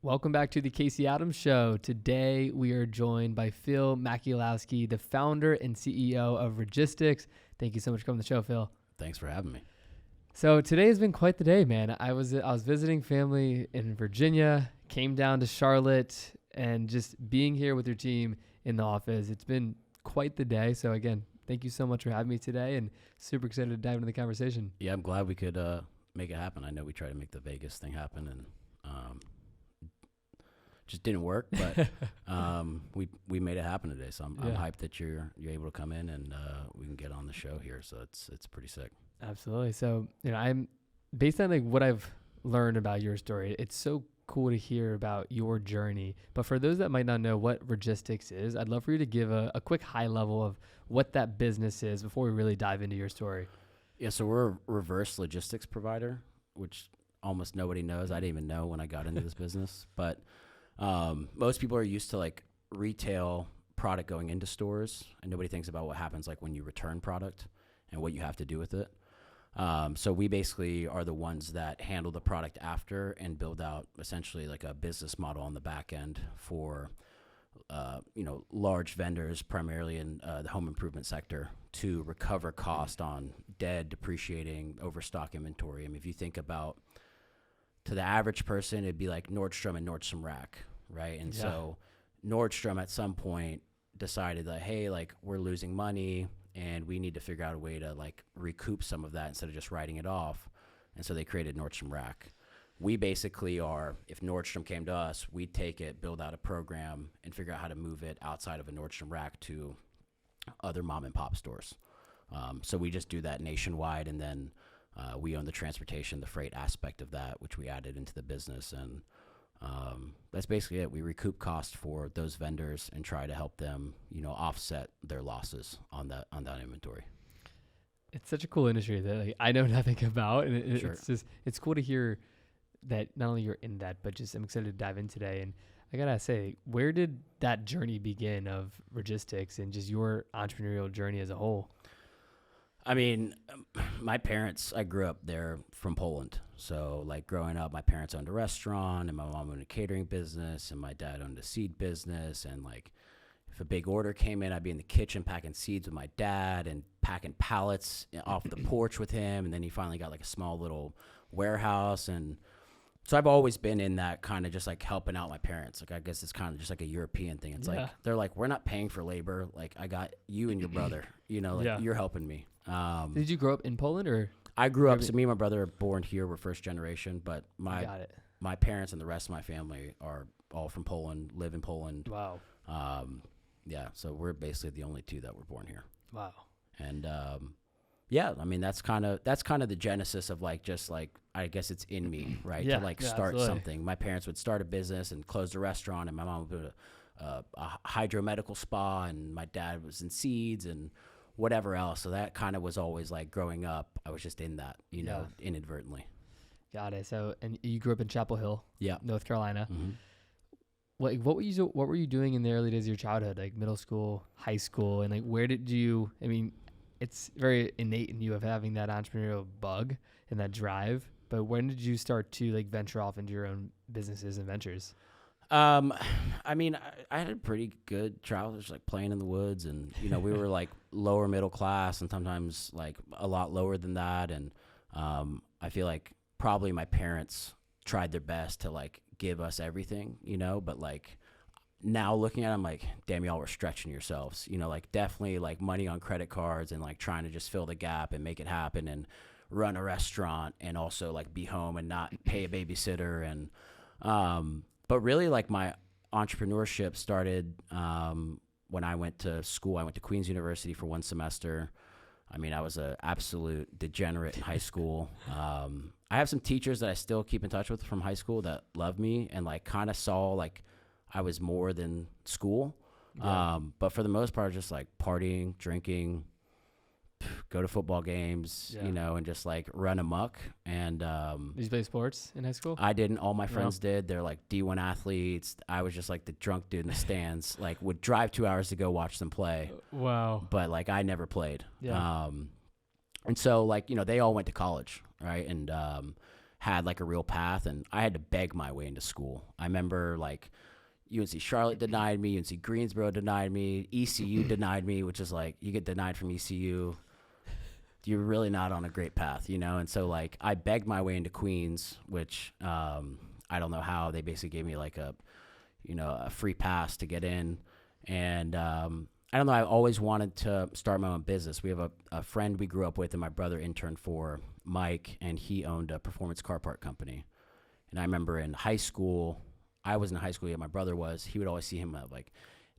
Welcome back to the Casey Adams Show. Today we are joined by Phil Makulowski, the founder and CEO of Registics. Thank you so much for coming to the show, Phil. Thanks for having me. So today has been quite the day, man. I was visiting family in Virginia, came down to Charlotte, and just being here with your team in the office. It's been quite the day. So again, thank you so much for having me today, and super excited to dive into the conversation. Yeah, I'm glad we could make it happen. I know we tried to make the Vegas thing happen, and just didn't work, but we made it happen today. So I'm hyped that you're able to come in and we can get on the show here. So it's pretty sick. Absolutely. So I'm based on like what I've learned about your story. It's so cool to hear about your journey. But for those that might not know what Registics is, I'd love for you to give a quick high level of what that business is before we really dive into your story. Yeah, so we're a reverse logistics provider, which almost nobody knows. I didn't even know when I got into this business, but most people are used to like retail product going into stores, and nobody thinks about what happens like when you return product and what you have to do with it. So we basically are the ones that handle the product after and build out essentially like a business model on the back end for large vendors, primarily in the home improvement sector, to recover cost on dead, depreciating, overstock inventory. I mean, if you think about, to the average person, it'd be like Nordstrom and Nordstrom Rack, right? And so Nordstrom at some point decided that, hey, like we're losing money and we need to figure out a way to like recoup some of that instead of just writing it off. And so they created Nordstrom Rack. We basically are, if Nordstrom came to us, we'd take it, build out a program, and figure out how to move it outside of a Nordstrom Rack to other mom and pop stores. So we just do that nationwide, and then we own the transportation, the freight aspect of that, which we added into the business. And that's basically it. We recoup costs for those vendors and try to help them, offset their losses on that inventory. It's such a cool industry that like, I know nothing about, and Sure. it's cool to hear that not only you're in that, but just I'm excited to dive in today. And I gotta say, where did that journey begin of Registics and just your entrepreneurial journey as a whole? I mean, my parents, I grew up there from Poland. So like growing up, my parents owned a restaurant and my mom owned a catering business and my dad owned a seed business. And like if a big order came in, I'd be in the kitchen packing seeds with my dad and packing pallets off the porch with him. And then he finally got like a small little warehouse. And so I've always been in that kind of just like helping out my parents. Like I guess it's kind of just like a European thing. It's like, they're like, we're not paying for labor. Like I got you and your brother, you're helping me. Did you grow up in Poland or? I grew up, so me and my brother are born here. We're first generation, but my parents and the rest of my family are all from Poland, live in Poland. Wow. So we're basically the only two that were born here. Wow. And I mean that's kind of the genesis of like just like I guess it's in me, right? To like start something. My parents would start a business and close a restaurant, and my mom would put a hydromedical spa, and my dad was in seeds and whatever else. So that kind of was always like growing up, I was just in that, inadvertently. Got it. So, and you grew up in Chapel Hill, North Carolina. Mm-hmm. What were you doing in the early days of your childhood, like middle school, high school, and like where did you? I mean, it's very innate in you of having that entrepreneurial bug and that drive. But when did you start to like venture off into your own businesses and ventures? I mean, I had a pretty good childhood, just like playing in the woods, and we were like lower middle class, and sometimes like a lot lower than that. And I feel like probably my parents tried their best to like give us everything, but like now looking at it, I'm like, damn, y'all were stretching yourselves, like definitely like money on credit cards and like trying to just fill the gap and make it happen and run a restaurant and also like be home and not pay a babysitter. And but really, like my entrepreneurship started when I went to school. I went to Queen's University for one semester. I mean, I was an absolute degenerate in high school. I have some teachers that I still keep in touch with from high school that love me and like kind of saw like I was more than school. Yeah. But for the most part, just like partying, drinking, go to football games, and just like run amok. And did you play sports in high school? I didn't. All my friends did. They're like D1 athletes. I was just like the drunk dude in the stands, like would drive 2 hours to go watch them play. Wow. But like I never played. Yeah. And so like, they all went to college, right? And had like a real path, and I had to beg my way into school. I remember like UNC Charlotte denied me, UNC Greensboro denied me, ECU denied me, which is like you get denied from ECU, you're really not on a great path, you know? And so like I begged my way into Queens, which I don't know how. They basically gave me like a free pass to get in. And I don't know, I always wanted to start my own business. We have a friend we grew up with and my brother interned for, Mike, and he owned a performance car part company. And I remember in high school, I wasn't in high school yet, my brother was, he would always see him at like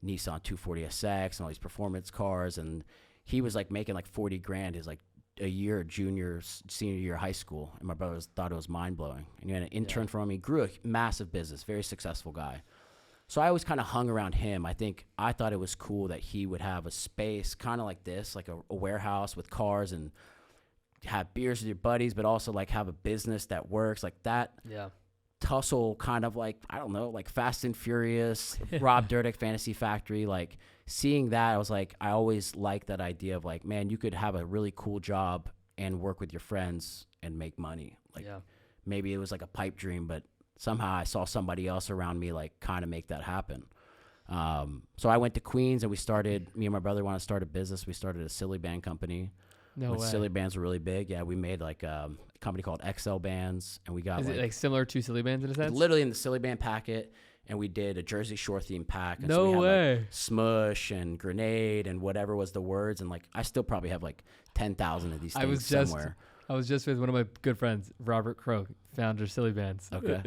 Nissan 240SX and all these performance cars. And he was like making like 40 grand his like a year, senior year of high school. And my brother thought it was mind blowing. And he had an intern for him. He grew a massive business, very successful guy. So I always kind of hung around him. I thought it was cool that he would have a space kind of like this, like a warehouse with cars and have beers with your buddies, but also like have a business that works like that. Yeah. Tussle kind of like, I don't know, like Fast and Furious, Rob Dyrdek Fantasy Factory, like seeing that, I was like, I always liked that idea of like, man, you could have a really cool job and work with your friends and make money. Like maybe it was like a pipe dream, but somehow I saw somebody else around me like kind of make that happen. So I went to Queens and me and my brother wanted to start a business. We started a silly band company. No way. Silly bands were really big. Yeah, we made like a company called XL Bands, and we got Is it like similar to Silly Bands in a sense? literally in the Silly Band packet, and we did a Jersey Shore themed pack. And No so we had, way. like, Smush and Grenade and whatever was the words, and like I still probably have like 10,000 of these things somewhere. I was just with one of my good friends, Robert Croak, founder of Silly Bands. Okay.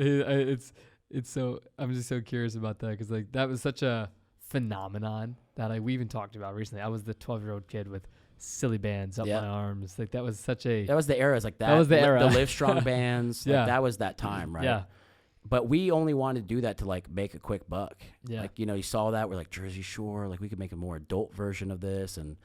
It's so, I'm just so curious about that because like that was such a phenomenon that we even talked about recently. I was the 12-year-old kid with Silly Bands up my arms. Like that was such a... That was the era. It's like that. That was the era. The Live Strong bands. Like, that was that time, right? Yeah. But we only wanted to do that to like make a quick buck. Yeah. Like, you saw that. We're like Jersey Shore. Like we could make a more adult version of this, and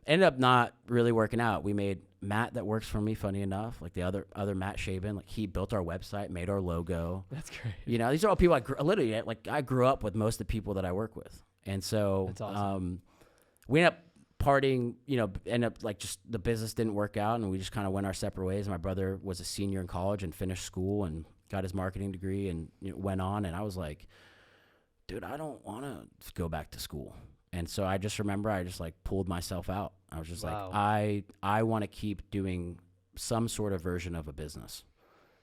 ended up not really working out. We made Matt that works for me, funny enough, like the other Matt Shaben, like he built our website, made our logo. That's great. These are all people I grew up with most of the people that I work with. And so That's awesome. We ended up partying, ended up like just the business didn't work out and we just kind of went our separate ways. My brother was a senior in college and finished school and got his marketing degree and went on. And I was like, dude, I don't want to go back to school. And so I just remember I just like pulled myself out. I was just like, I want to keep doing some sort of version of a business.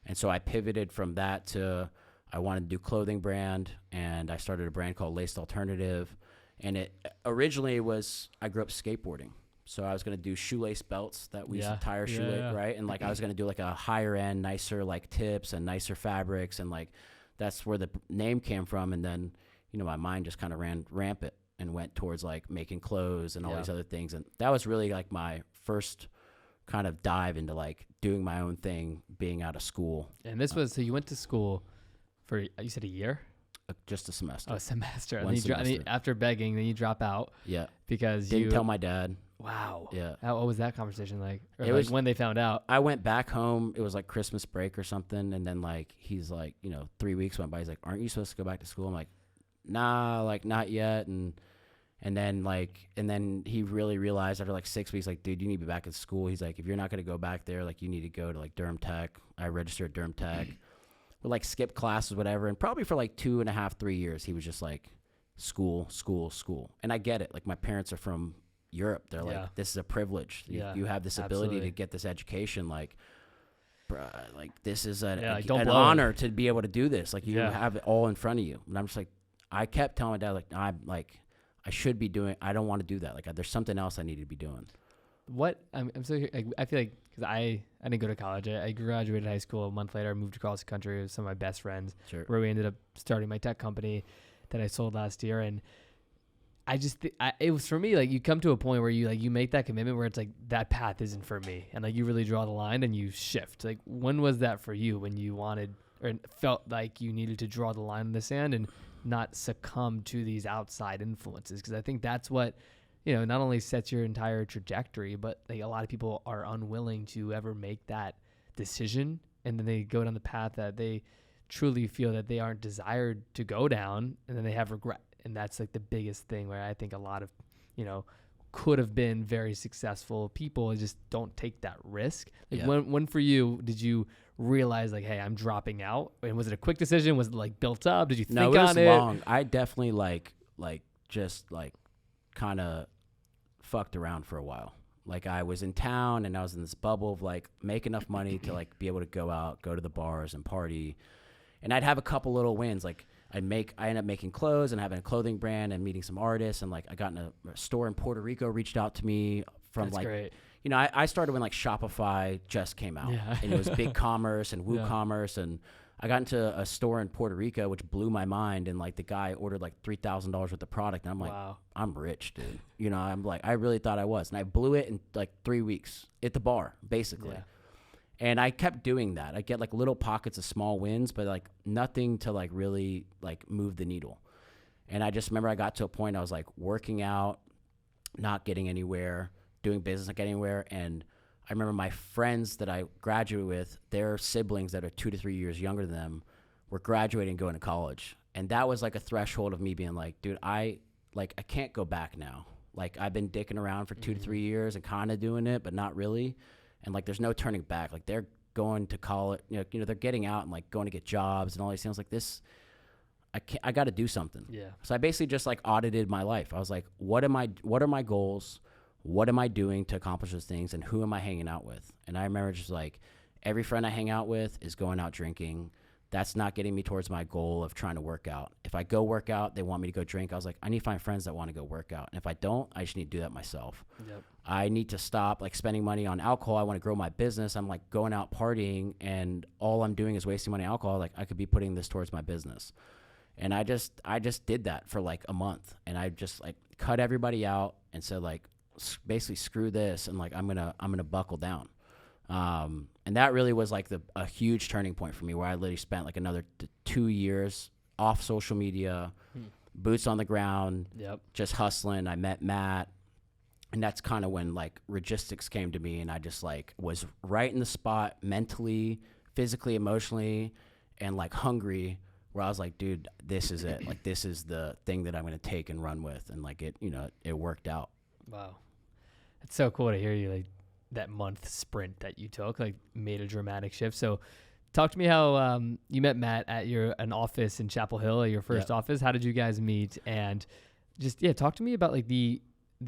And so I pivoted from that to I wanted to do clothing brand, and I started a brand called Laced Alternative. And it originally was, I grew up skateboarding. So I was going to do shoelace belts that we used to tie our shoelace, right? And like I was going to do like a higher end, nicer like tips and nicer fabrics. And like that's where the name came from. And then, my mind just kind of ran rampant and went towards like making clothes and all these other things. And that was really like my first kind of dive into like doing my own thing, being out of school. And this was, so you went to school for, you said a year? Just a semester. Oh, a semester. One semester. And after begging, then you drop out. Yeah. Because Didn't tell my dad. Wow. Yeah. What was that conversation like? Or it like was when they found out. I went back home. It was like Christmas break or something. And then like, he's like, 3 weeks went by. He's like, aren't you supposed to go back to school? I'm like, nah, like not yet. And then he really realized after like 6 weeks, like, dude, you need to be back at school. He's like, if you're not going to go back there, like you need to go to like Durham Tech. I registered at Durham Tech. Would like skip classes, whatever. And probably for like 2.5, 3 years, he was just like school. And I get it. Like my parents are from Europe. They're like, this is a privilege. You have this ability to get this education. Like, bruh, like this is an honor to be able to do this. Like you have it all in front of you. And I'm just like, I kept telling my dad, like, I should be doing, I don't want to do that. Like there's something else I need to be doing. I'm so, I feel like, because I didn't go to college. I graduated high school a month later. I moved across the country with some of my best friends, where we ended up starting my tech company that I sold last year. And I just, it was for me, like you come to a point where you make that commitment where it's like, that path isn't for me. And like you really draw the line and you shift. Like when was that for you, when you wanted or felt like you needed to draw the line in the sand and not succumb to these outside influences? Because I think that's what, not only sets your entire trajectory, but like a lot of people are unwilling to ever make that decision. And then they go down the path that they truly feel that they aren't desired to go down. And then they have regret. And that's like the biggest thing where I think a lot of, could have been very successful people just don't take that risk. Like Yeah. when for you did you realize like, hey, I'm dropping out? And was it a quick decision? Was it like built up? Did you think No, it was on it? long. I definitely just kind of fucked around for a while. Like I was in town and I was in this bubble of like make enough money to like be able to go out, go to the bars and party. And I'd have a couple little wins. Like I ended up making clothes and having a clothing brand and meeting some artists. And like I got in a store in Puerto Rico, reached out to me from That's like, great. you know, I started when like Shopify just came out and it was big commerce and WooCommerce. And I got into a store in Puerto Rico, which blew my mind. And like the guy ordered like $3,000 worth of product. And I'm like, Wow. I'm rich, dude. You know, I'm like, I really thought I was. And I blew it in like 3 weeks at the bar, basically. Yeah. And I kept doing that. I get like little pockets of small wins, but like nothing to like really like move the needle. And I just remember I got to a point I was like working out, not getting anywhere, doing business, not getting anywhere. And I remember my friends that I graduated with, their siblings that are 2 to 3 years younger than them were graduating and going to college. And that was like a threshold of me being like, dude, I can't go back now. Like I've been dicking around for 2 to 3 years and kind of doing it, but not really. And like, there's no turning back. Like they're going to college, you know, they're getting out and like going to get jobs and all these things like this. I got to do something. Yeah. So I basically just like audited my life. I was like, what are my goals? What am I doing to accomplish those things? And who am I hanging out with? And I remember just like every friend I hang out with is going out drinking. That's not getting me towards my goal of trying to work out. If I go work out, they want me to go drink. I was like, I need to find friends that want to go work out. And if I don't, I just need to do that myself. Yep. I need to stop like spending money on alcohol. I want to grow my business. I'm like going out partying and all I'm doing is wasting money on alcohol. Like I could be putting this towards my business. And I just did that for like a month. And I just like cut everybody out and said like, basically screw this. And like, I'm going to buckle down. And that really was like a huge turning point for me where I literally spent like another 2 years off social media, boots on the ground, just hustling. I met Matt. And that's kind of when like logistics came to me and I just like was right in the spot mentally, physically, emotionally, and like hungry where I was like, dude, this is it. Like, this is the thing that I'm going to take and run with. And like it worked out. Wow. It's so cool to hear you like that month sprint that you took, like made a dramatic shift. So talk to me how you met Matt at an office in Chapel Hill at your first office. How did you guys meet? And just, talk to me about like the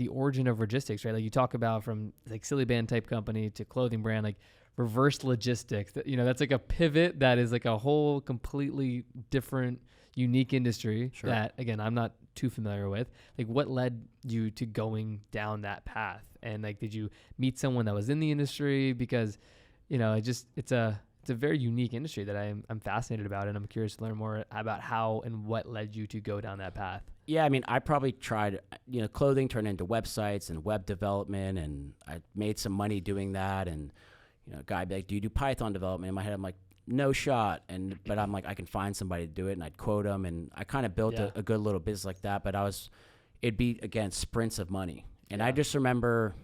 origin of logistics, right? Like you talk about from like silly band type company to clothing brand, like reverse logistics, that's like a pivot that is like a whole completely different, unique industry that, again, I'm not too familiar with. Like what led you to going down that path? And like, did you meet someone that was in the industry? Because, it's a very unique industry that I'm fascinated about. And I'm curious to learn more about how and what led you to go down that path. Yeah, I mean, I probably tried, clothing turned into websites and web development, and I made some money doing that. And, a guy would be like, do you do Python development? In my head, I'm like, no shot. But I'm like, I can find somebody to do it, and I'd quote them. And I kind of built a good little business like that. But it'd be, again, sprints of money. And I just remember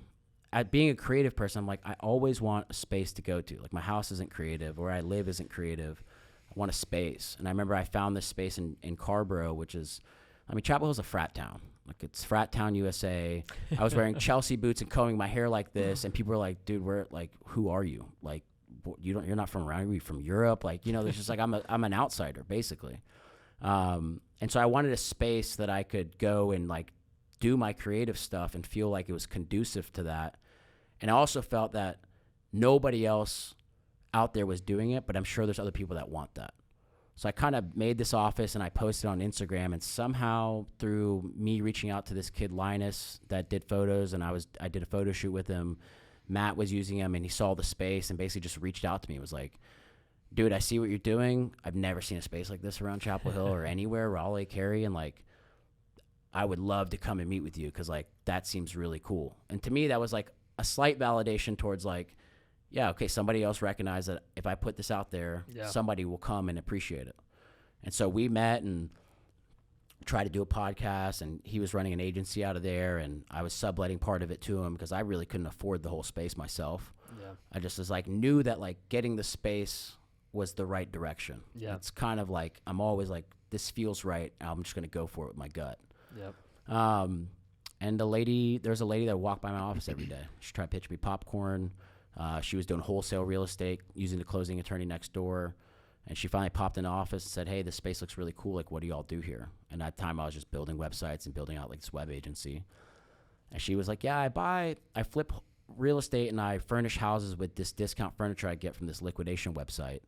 at being a creative person, I'm like, I always want a space to go to. Like my house isn't creative, where I live isn't creative. I want a space. And I remember I found this space in Carborough, which is, Chapel Hill's a frat town. Like it's frat town USA. I was wearing Chelsea boots and combing my hair like this. And people were like, dude, who are you? Like, you're not from around here. You're from Europe. Like, there's just like, I'm an outsider basically. And so I wanted a space that I could go and like do my creative stuff and feel like it was conducive to that. And I also felt that nobody else out there was doing it, but I'm sure there's other people that want that. So I kind of made this office and I posted on Instagram, and somehow through me reaching out to this kid, Linus, that did photos, and I did a photo shoot with him. Matt was using him and he saw the space and basically just reached out to me. It was like, dude, I see what you're doing. I've never seen a space like this around Chapel Hill or anywhere, Raleigh, Cary. And like, I would love to come and meet with you, 'cause like, that seems really cool. And to me, that was like a slight validation towards like, yeah, okay, somebody else recognized that if I put this out there, somebody will come and appreciate it. And so we met and tried to do a podcast, and he was running an agency out of there, and I was subletting part of it to him because I really couldn't afford the whole space myself. Yeah. I just was like, knew that like getting the space was the right direction. Yeah. It's kind of like, I'm always like, this feels right. I'm just going to go for it with my gut. Yep. And there's a lady that walked by my office every day. She tried to pitch me popcorn. She was doing wholesale real estate using the closing attorney next door. And she finally popped in the office and said, hey, this space looks really cool. Like, what do y'all do here? And at that time, I was just building websites and building out like this web agency. And she was like, yeah, I flip real estate and I furnish houses with this discount furniture I get from this liquidation website.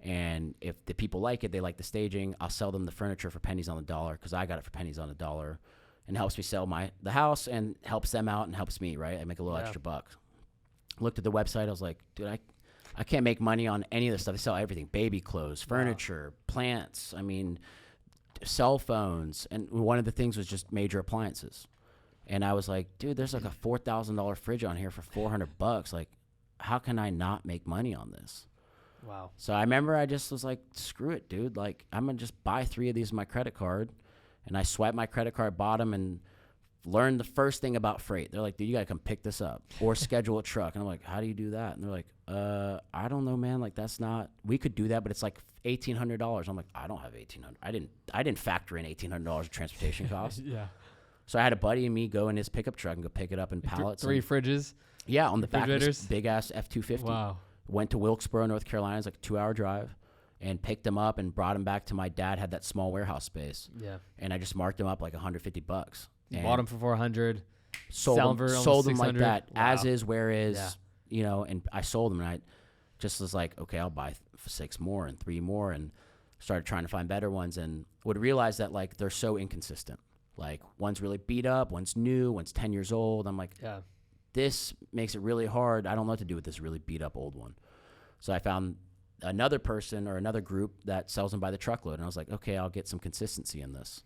And if the people like it, they like the staging, I'll sell them the furniture for pennies on the dollar because I got it for pennies on the dollar. And helps me sell the house and helps them out and helps me, right? I make a little extra buck. Looked at the website. I was like, dude, I can't make money on any of this stuff. They sell everything, baby clothes, furniture, plants, cell phones. And one of the things was just major appliances. And I was like, dude, there's like a $4,000 fridge on here for $400. Like, how can I not make money on this? Wow. So I remember I just was like, screw it, dude. Like, I'm going to just buy 3 of these with my credit card. And I swiped my credit card bottom and learned the first thing about freight. They're like, dude, you got to come pick this up or schedule a truck. And I'm like, how do you do that? And they're like, I don't know, man. Like, that's not, we could do that, but it's like $1,800. I'm like, I don't have $1,800. I didn't factor in $1,800 of transportation costs. Yeah. So I had a buddy and me go in his pickup truck and go pick it up in pallets. 3 fridges? Yeah, on the back of this big-ass F-250. Wow. Went to Wilkesboro, North Carolina. It's like a 2-hour drive. And picked them up and brought them back to my dad. Had that small warehouse space. Yeah. And I just marked them up like $150. Bought them for $400. Sold them like that. Wow. As is, where is, and I sold them. And I just was like, okay, I'll buy 6 more and 3 more. And started trying to find better ones and would realize that like they're so inconsistent. Like one's really beat up, one's new, one's 10 years old. I'm like, this makes it really hard. I don't know what to do with this really beat up old one. So I found another person or another group that sells them by the truckload. And I was like, okay, I'll get some consistency in this.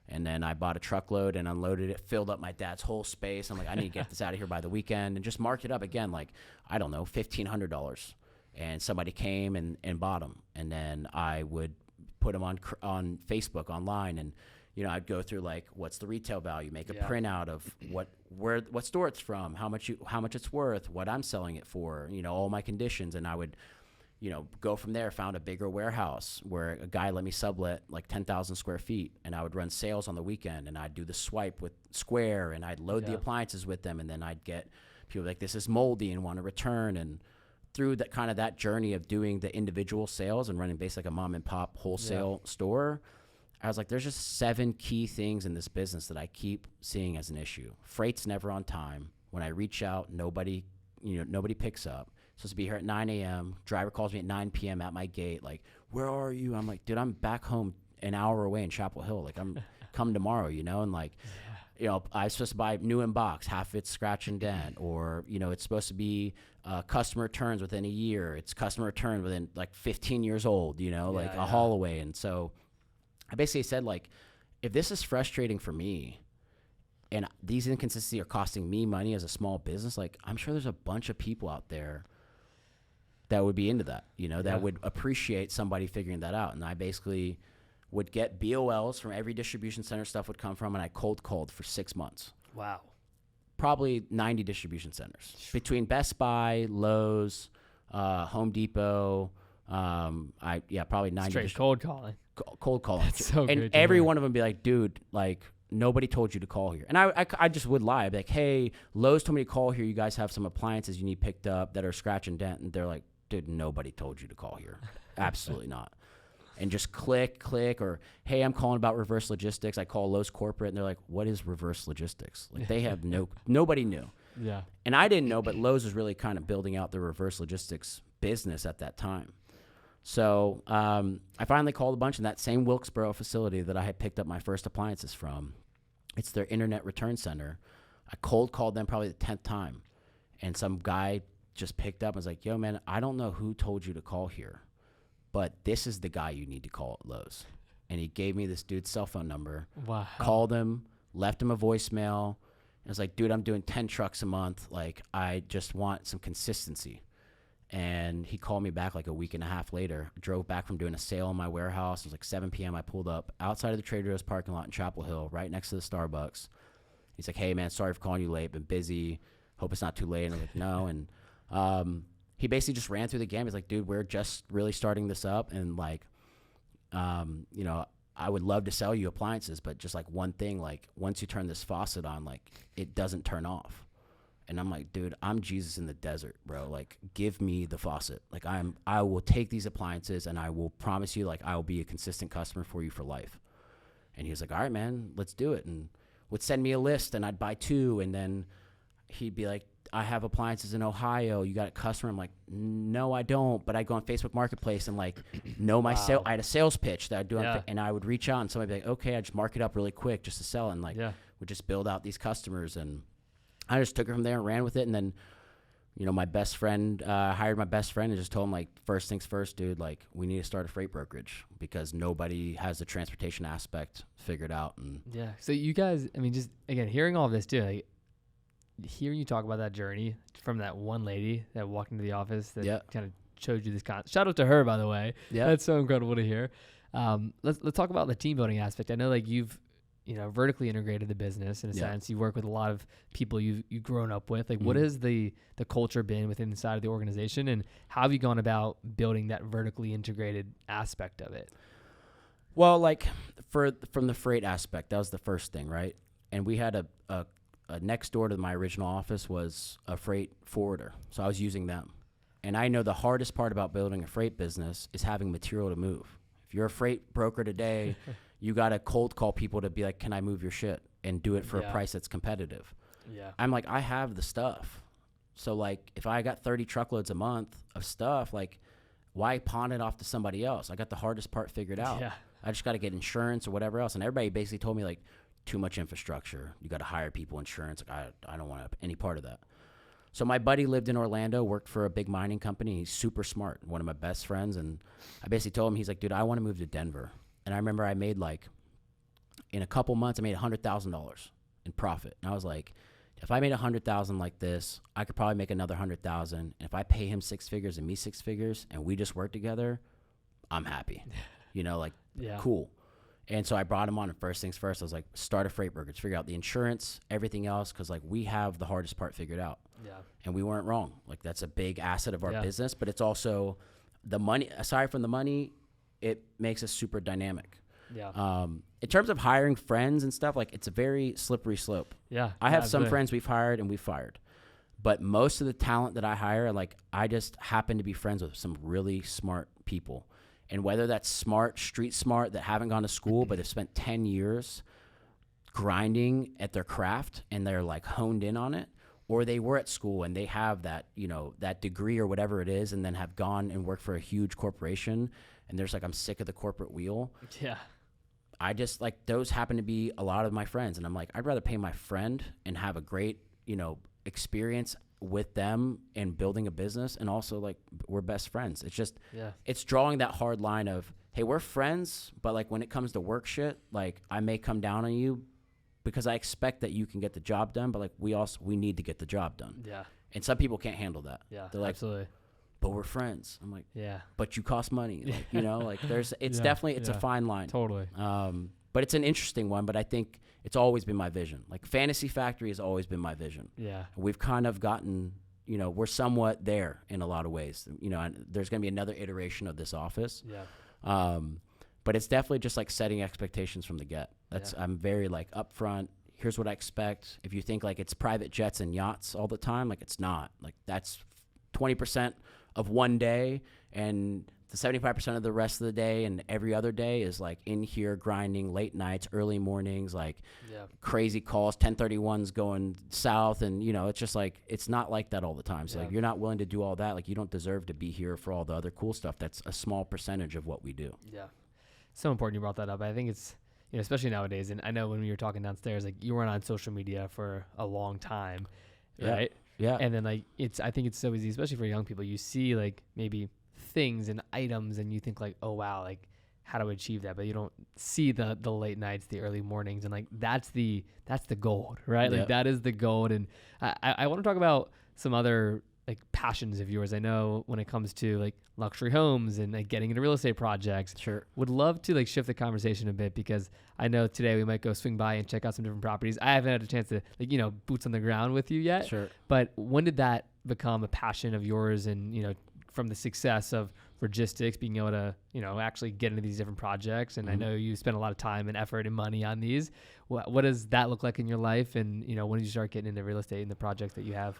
And then I bought a truckload and unloaded it, filled up my dad's whole space. I'm like, I need to get this out of here by the weekend and just mark it up again. Like, I don't know, $1,500. And somebody came and bought them. And then I would put them on Facebook online. And, I'd go through like, what's the retail value, make a printout of what store it's from, how much it's worth, what I'm selling it for, all my conditions. And I would, go from there, found a bigger warehouse where a guy let me sublet like 10,000 square feet and I would run sales on the weekend and I'd do the swipe with Square and I'd load the appliances with them. And then I'd get people like, this is moldy and want to return. And through that journey of doing the individual sales and running basically like a mom and pop wholesale store, I was like, there's just 7 key things in this business that I keep seeing as an issue. Freight's never on time. When I reach out, nobody picks up. Supposed to be here at 9 a.m. Driver calls me at 9 p.m. at my gate. Like, where are you? I'm like, dude, I'm back home an hour away in Chapel Hill. Like, I'm come tomorrow, and like, I'm supposed to buy new in box, half of it's scratch and dent, or, it's supposed to be customer returns within a year. It's customer return within like 15 years old, a haul away. And so I basically said, like, if this is frustrating for me and these inconsistencies are costing me money as a small business, like, I'm sure there's a bunch of people out there that would be into that, that would appreciate somebody figuring that out. And I basically would get BOLs from every distribution center stuff would come from, and I cold called for 6 months. Wow. Probably 90 distribution centers between Best Buy, Lowe's, Home Depot. Probably 90. Straight cold calling. Cold calling. That's so and every one of them be like, dude, like, nobody told you to call here. And I just would lie. I'd be like, hey, Lowe's told me to call here. You guys have some appliances you need picked up that are scratch and dent. And they're like, dude, nobody told you to call here. Absolutely not. And just click, or, hey, I'm calling about reverse logistics. I call Lowe's corporate, and they're like, what is reverse logistics? Like, they have nobody knew. Yeah. And I didn't know, but Lowe's was really kind of building out the reverse logistics business at that time. So I finally called a bunch in that same Wilkesboro facility that I had picked up my first appliances from. It's their internet return center. I cold called them probably the 10th time. And some guy just picked up and was like, yo, man, I don't know who told you to call here, but this is the guy you need to call at Lowe's. And he gave me this dude's cell phone number. Wow. Called him, left him a voicemail. And I was like, dude, I'm doing 10 trucks a month. Like, I just want some consistency. And he called me back like a week and a half later. Drove back from doing a sale in my warehouse. It was like 7 p.m. I pulled up outside of the Trader Joe's parking lot in Chapel Hill, right next to the Starbucks. He's like, hey, man, sorry for calling you late. Been busy. Hope it's not too late. And I'm like, no. And he basically just ran through the game. He's like, dude, we're just really starting this up. And like, I would love to sell you appliances, but just like one thing, like once you turn this faucet on, like it doesn't turn off. And I'm like, dude, I'm Jesus in the desert, bro. Like, give me the faucet. Like, I will take these appliances and I will promise you, like, I will be a consistent customer for you for life. And he was like, all right, man, let's do it. And would send me a list and I'd buy 2. And then he'd be like, I have appliances in Ohio. You got a customer? I'm like, no, I don't. But I go on Facebook Marketplace and like know my sale. I had a sales pitch that I'd do, and I would reach out and somebody would be like, okay, I just mark it up really quick just to sell. And like, would just build out these customers. And I just took it from there and ran with it. And then, you know, my best friend, hired my best friend and just told him, like, first things first, dude, like, we need to start a freight brokerage because nobody has the transportation aspect figured out. And so you guys, I mean, just again, hearing all of this too, like, hearing you talk about that journey from that one lady that walked into the office that kind of showed you this shout out to her, by the way. That's so incredible to hear. Let's talk about the team building aspect. I know, like, you've, you know, vertically integrated the business in a sense. You work with a lot of people you've grown up with. Like, what has the culture been within the side of the organization, and how have you gone about building that vertically integrated aspect of it? Well, like, from the freight aspect, that was the first thing, right? And we had a next door to my original office was a freight forwarder, so I was using them. And I know the hardest part about building a freight business is having material to move. If you're a freight broker today, you got to cold call people to be like, can I move your shit, and do it for a price that's competitive. I'm like, I have the stuff. So like, if I got 30 truckloads a month of stuff, like, why pawn it off to somebody else? I got the hardest part figured out. I just got to get insurance or whatever else. And everybody basically told me, like, too much infrastructure. You got to hire people, insurance. Like, I don't want any part of that. So my buddy lived in Orlando, worked for a big mining company. He's super smart, one of my best friends. And I basically told him, he's like, dude, I want to move to Denver. And I remember I made, like, in a couple months, I made $100,000 in profit. And I was like, if I made $100,000 like this, I could probably make another $100,000. And if I pay him 6 figures and me 6 figures and we just work together, I'm happy. You know, like, cool. And so I brought him on, and first things first, I was like, start a freight brokerage, figure out the insurance, everything else, because, like, we have the hardest part figured out. And we weren't wrong. Like, that's a big asset of our business, but it's also the money. Aside from the money, it makes us super dynamic. In terms of hiring friends and stuff, like, it's a very slippery slope. I have some friends we've hired and we've fired, but most of the talent that I hire, like, I just happen to be friends with some really smart people. And whether that's smart, street smart, that haven't gone to school but have spent 10 years grinding at their craft and they're, like, honed in on it, or they were at school and they have that, you know, that degree or whatever it is, and then have gone and worked for a huge corporation, and there's like, I'm sick of the corporate wheel. I just, like, those happen to be a lot of my friends, and I'm like, I'd rather pay my friend and have a great, you know, experience with them and building a business, and also, like, we're best friends. It's just it's drawing that hard line of, hey, we're friends, but, like, when it comes to work shit, like, I may come down on you because I expect that you can get the job done, but, like, we need to get the job done. And some people can't handle that. They're like, absolutely, but we're friends. I'm like, but you cost money. Like, you know, like, it's definitely, it's a fine line. Totally. But it's an interesting one, but I think it's always been my vision. Like, Fantasy Factory has always been my vision. We've kind of gotten, you know, we're somewhat there in a lot of ways, you know, and there's going to be another iteration of this office. But it's definitely just, like, setting expectations from the get. I'm very, like, upfront. Here's what I expect. If you think, like, it's private jets and yachts all the time, like, it's not. Like, that's 20% of one day, and the 75% of the rest of the day and every other day is, like, in here grinding late nights, early mornings, like, crazy calls, 1031s going south. And, you know, it's just, like, it's not like that all the time. So, like, you're not willing to do all that. Like, you don't deserve to be here for all the other cool stuff. That's a small percentage of what we do. So important you brought that up. I think it's, you know, especially nowadays, and I know when we were talking downstairs, like, you weren't on social media for a long time, right? And then, like, I think it's so easy, especially for young people. You see, like, maybe things and items, and you think, like, oh wow, like, how do I achieve that? But you don't see the late nights, the early mornings, and, like, that's the gold, right? Like, that is the gold. And I want to talk about some other, like, passions of yours. I know when it comes to, like, luxury homes and, like, getting into real estate projects. Would love to, like, shift the conversation a bit, because I know today we might go swing by and check out some different properties. I haven't had a chance to, like, you know, boots on the ground with you yet. But when did that become a passion of yours, and, you know, from the success of logistics, being able to, actually get into these different projects. And I know you spend a lot of time and effort and money on these. What does that look like in your life? And, when did you start getting into real estate and the projects that you have?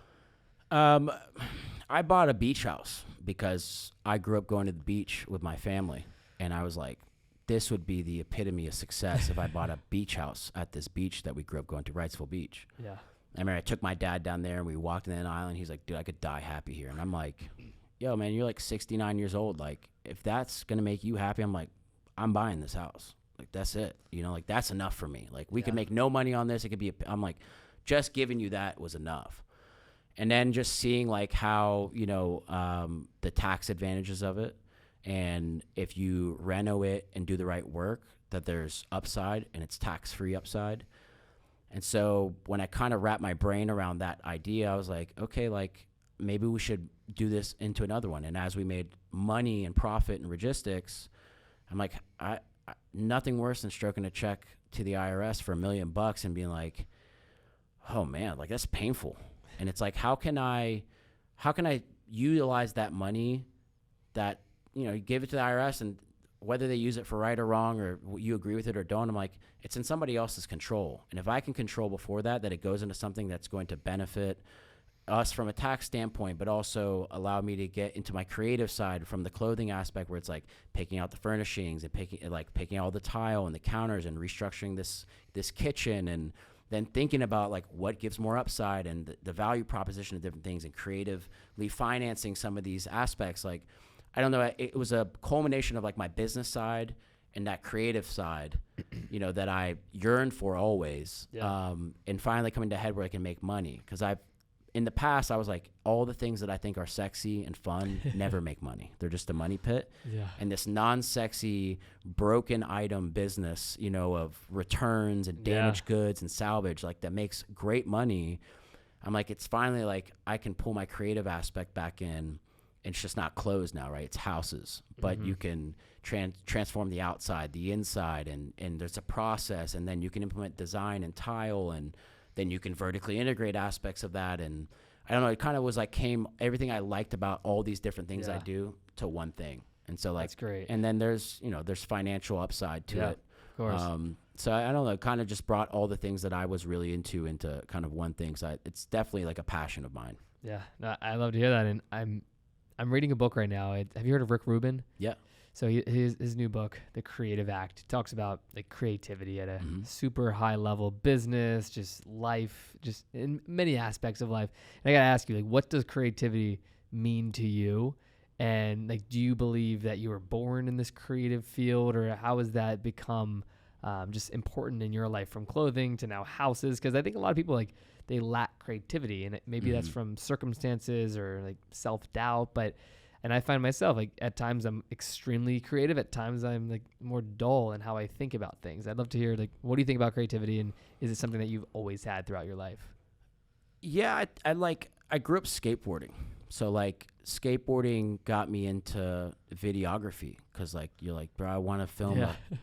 I bought a beach house because I grew up going to the beach with my family. And I was like, this would be the epitome of success if I bought a beach house at this beach that we grew up going to, Wrightsville Beach. Yeah. I remember I took my dad down there and we walked in an island. He's like, dude, I could die happy here. And I'm like, yo, man, you're like 69 years old. Like, if that's going to make you happy, I'm like, I'm buying this house. Like, that's it. Like, that's enough for me. Like, we could make no money on this. It could be, I'm like, just giving you that was enough. And then just seeing like how, the tax advantages of it. And if you reno it and do the right work, that there's upside and it's tax-free upside. And so when I kind of wrapped my brain around that idea, I was like, okay, like maybe we should do this into another one. And as we made money and profit in logistics, I'm like, I nothing worse than stroking a check to the IRS for $1 million and being like, oh man, like that's painful. And it's like, how can I utilize that money that, you give it to the IRS, and whether they use it for right or wrong, or you agree with it or don't, I'm like, it's in somebody else's control. And if I can control before that it goes into something that's going to benefit us from a tax standpoint, but also allow me to get into my creative side from the clothing aspect, where it's like picking out the furnishings and picking all the tile and the counters and restructuring this kitchen, and then thinking about like what gives more upside and the value proposition of different things, and creatively financing some of these aspects. Like, I don't know, it was a culmination of like my business side and that creative side, that I yearned for always. Yeah. And finally coming to a head where I can make money. Cause in the past, I was like, all the things that I think are sexy and fun never make money. They're just a money pit. Yeah. And this non-sexy, broken item business, of returns and damaged goods and salvage, like that makes great money. I'm like, it's finally like I can pull my creative aspect back in. It's just not closed now, right? It's houses, but you can transform the outside, the inside, and there's a process, and then you can implement design and tile, and then you can vertically integrate aspects of that. And I don't know, it kind of was like everything I liked about all these different things I do to one thing. And so like, that's great. And then there's financial upside to it. Of course. So I don't know, it kind of just brought all the things that I was really into kind of one thing. So it's definitely like a passion of mine. Yeah. No, I love to hear that. And I'm reading a book right now. Have you heard of Rick Rubin? Yeah. So his new book, The Creative Act, talks about like creativity at a super high level, business, just life, just in many aspects of life. And I got to ask you, like, what does creativity mean to you? And like, do you believe that you were born in this creative field, or how has that become just important in your life, from clothing to now houses? Because I think a lot of people like, they lack creativity, and maybe that's from circumstances or like self-doubt, and I find myself like at times I'm extremely creative, at times I'm like more dull in how I think about things. I'd love to hear, like, what do you think about creativity, and is it something that you've always had throughout your life? Yeah, I grew up skateboarding. So like skateboarding got me into videography, because like you're like, bro, I want to film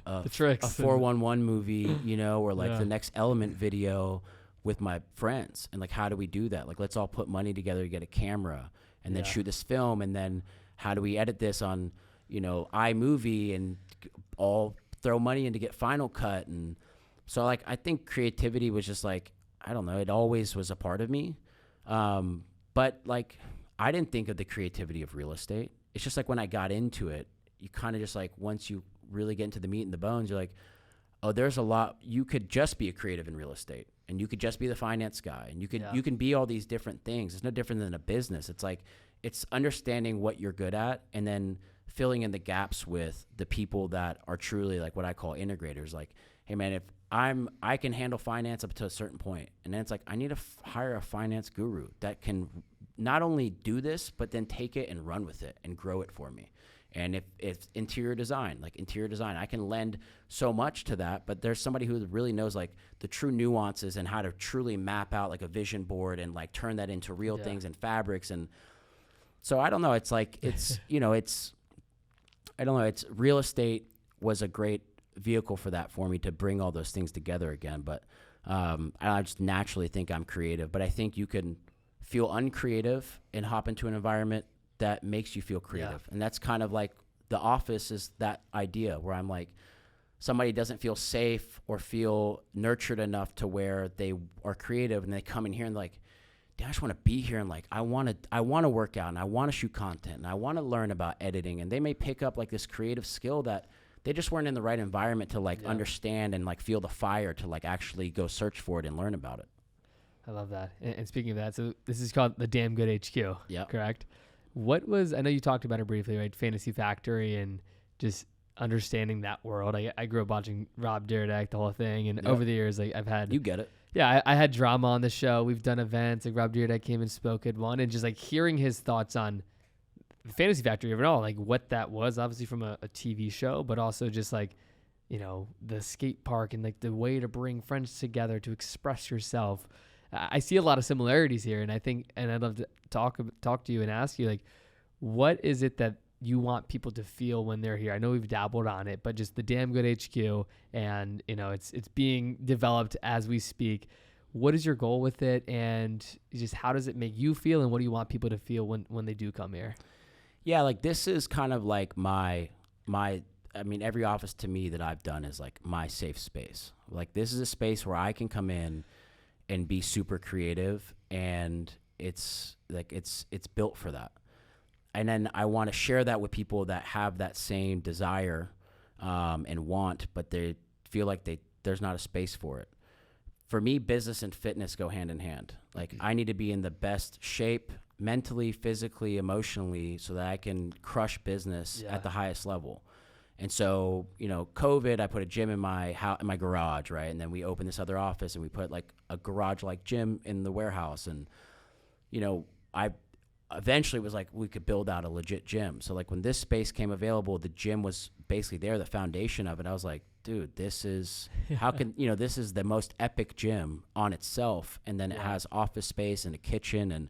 the tricks, a 411 movie, or like the Next Element video with my friends. And like, how do we do that? Like, let's all put money together to get a camera and then shoot this film. And then how do we edit this on, iMovie, and all throw money in to get Final Cut? And so like, I think creativity was just like, I don't know, it always was a part of me. But like, I didn't think of the creativity of real estate. It's just like when I got into it, you kind of just like, once you really get into the meat and the bones, you're like, oh, there's a lot. You could just be a creative in real estate, and you could just be the finance guy, and you can be all these different things. It's no different than a business. It's like, it's understanding what you're good at, and then filling in the gaps with the people that are truly like what I call integrators. Like, hey man, if I can handle finance up to a certain point, and then it's like, I need to hire a finance guru that can not only do this, but then take it and run with it and grow it for me. And if it's interior design, I can lend so much to that, but there's somebody who really knows like the true nuances and how to truly map out like a vision board and like turn that into real things and fabrics. And so I don't know, it's like, it's, I don't know, it's real estate was a great vehicle for that, for me to bring all those things together again. But I just naturally think I'm creative, but I think you can feel uncreative and hop into an environment that makes you feel creative. Yeah. And that's kind of like the office is that idea where I'm like, somebody doesn't feel safe or feel nurtured enough to where they are creative, and they come in here and like, I just want to be here, and like I want to work out, and I want to shoot content, and I want to learn about editing, and they may pick up like this creative skill that they just weren't in the right environment to like understand and like feel the fire to like actually go search for it and learn about it. I love that. And speaking of that, so this is called the Damn Good HQ. Yeah. Correct. What was, I know you talked about it briefly, right? Fantasy Factory and just understanding that world. I grew up watching Rob Dyrdek, the whole thing, and over the years, like I've had, you get it. Yeah, I had drama on the show. We've done events. Like Rob Dyrdek came and spoke at one, and just like hearing his thoughts on the Fantasy Factory overall, like what that was, obviously from a TV show, but also just like, you know, the skate park and like the way to bring friends together to express yourself. I see a lot of similarities here, and I think, and I'd love to talk to you and ask you, like, what is it that you want people to feel when they're here? I know we've dabbled on it, but just the Damn Good HQ, and you know, it's being developed as we speak. What is your goal with it, and just how does it make you feel, and what do you want people to feel when they do come here? Yeah, like this is kind of like my. I mean, every office to me that I've done is like my safe space. Like this is a space where I can come in and be super creative, and it's like it's built for that. And then I want to share that with people that have that same desire and want, but they feel like there's not a space for it. For me, business and fitness go hand in hand. Like I need to be in the best shape mentally, physically, emotionally, so that I can crush business at the highest level. And so, you know, COVID, I put a gym in my garage, right? And then we opened this other office, and we put like a garage-like gym in the warehouse. And, you know, I eventually was like, we could build out a legit gym. So like when this space came available, the gym was basically there, the foundation of it. I was like, dude, this is, how can, you know, this is the most epic gym on itself. And then it has office space and a kitchen. And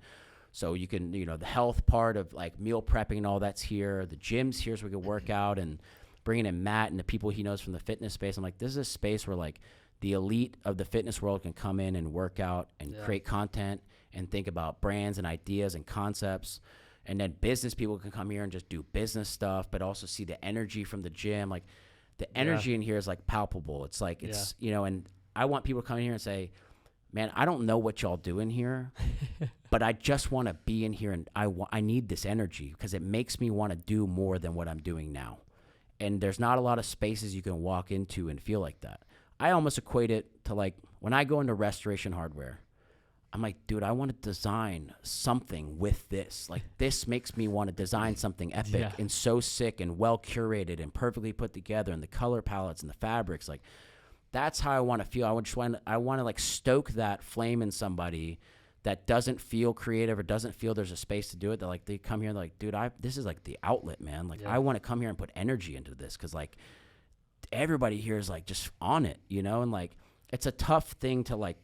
so you can, you know, the health part of like meal prepping and all that's here. The gym's here so we can work out, and bringing in Matt and the people he knows from the fitness space. I'm like, this is a space where like the elite of the fitness world can come in and work out and create content and think about brands and ideas and concepts. And then business people can come here and just do business stuff, but also see the energy from the gym. Like the energy in here is like palpable. It's like, it's, you know, and I want people to come in here and say, man, I don't know what y'all do in here, but I just want to be in here, and I need this energy because it makes me want to do more than what I'm doing now. And there's not a lot of spaces you can walk into and feel like that. I almost equate it to like when I go into restoration hardware, I'm like, dude, I want to design something with this. Like this makes me want to design something epic and so sick and well curated and perfectly put together, and the color palettes and the fabrics. Like that's how I want to feel. I want to like stoke that flame in somebody that doesn't feel creative or doesn't feel there's a space to do it. That like they come here and they're like, dude, this is like the outlet, man. Like I want to come here and put energy into this, because like everybody here is like just on it, you know. And like it's a tough thing to like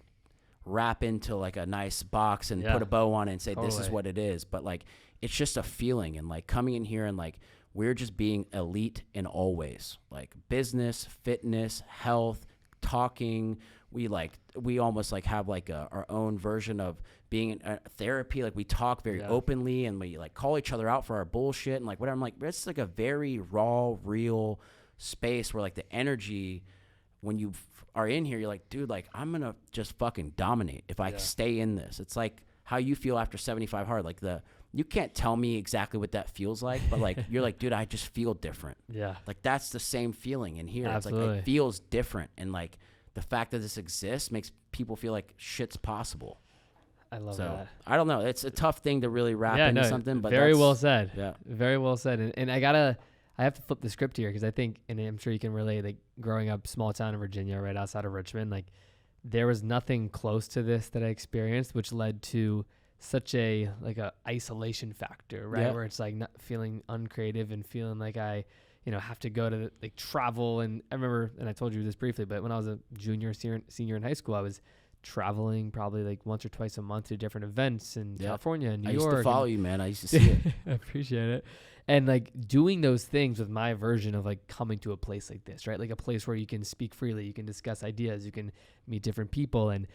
wrap into like a nice box and put a bow on it and say this is what it is. But like it's just a feeling, and like coming in here and like we're just being elite in all ways, like business, fitness, health, talking. We almost like have like our own version of being in therapy. Like we talk very openly, and we like call each other out for our bullshit and like whatever. I'm like, it's like a very raw, real space where like the energy, when you are in here, you're like, dude, like I'm gonna just fucking dominate if I stay in this. It's like how you feel after 75 hard. Like you can't tell me exactly what that feels like, but like you're like, dude, I just feel different. Yeah. Like that's the same feeling in here. Absolutely. It's like it feels different, and like the fact that this exists makes people feel like shit's possible. I love that. I don't know. It's a tough thing to really wrap into something, but very well said. Yeah. Very well said. And I have to flip the script here, because I think, and I'm sure you can relate, like growing up small town in Virginia, right outside of Richmond, like there was nothing close to this that I experienced, which led to such a isolation factor, right? Where it's like not feeling uncreative and feeling like I, you know, have to go to like travel. And I remember, and I told you this briefly, but when I was a junior, senior in high school, I was traveling probably like once or twice a month to different events in California and New York. I used to follow you, man. I used to see it. I appreciate it. And like doing those things with my version of like coming to a place like this, right? Like a place where you can speak freely, you can discuss ideas, you can meet different people, and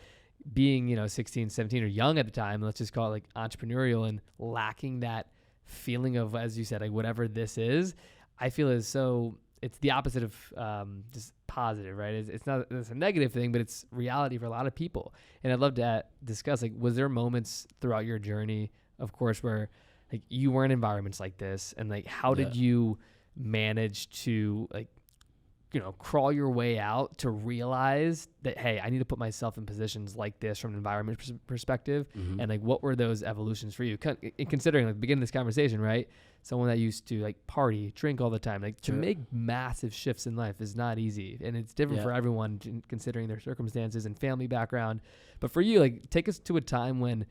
being, you know, 16, 17 or young at the time, let's just call it like entrepreneurial, and lacking that feeling of, as you said, like whatever this is, I feel is so, it's the opposite of just positive, right? It's a negative thing, but it's reality for a lot of people. And I'd love to discuss, like, was there moments throughout your journey, of course, where like you were in environments like this, and like how did you manage to, like, you know, crawl your way out to realize that, hey, I need to put myself in positions like this from an environment perspective. And like, what were those evolutions for you? Considering like the beginning of this conversation, right? Someone that used to like party, drink all the time, like to make massive shifts in life is not easy. And it's different for everyone considering their circumstances and family background. But for you, like, take us to a time when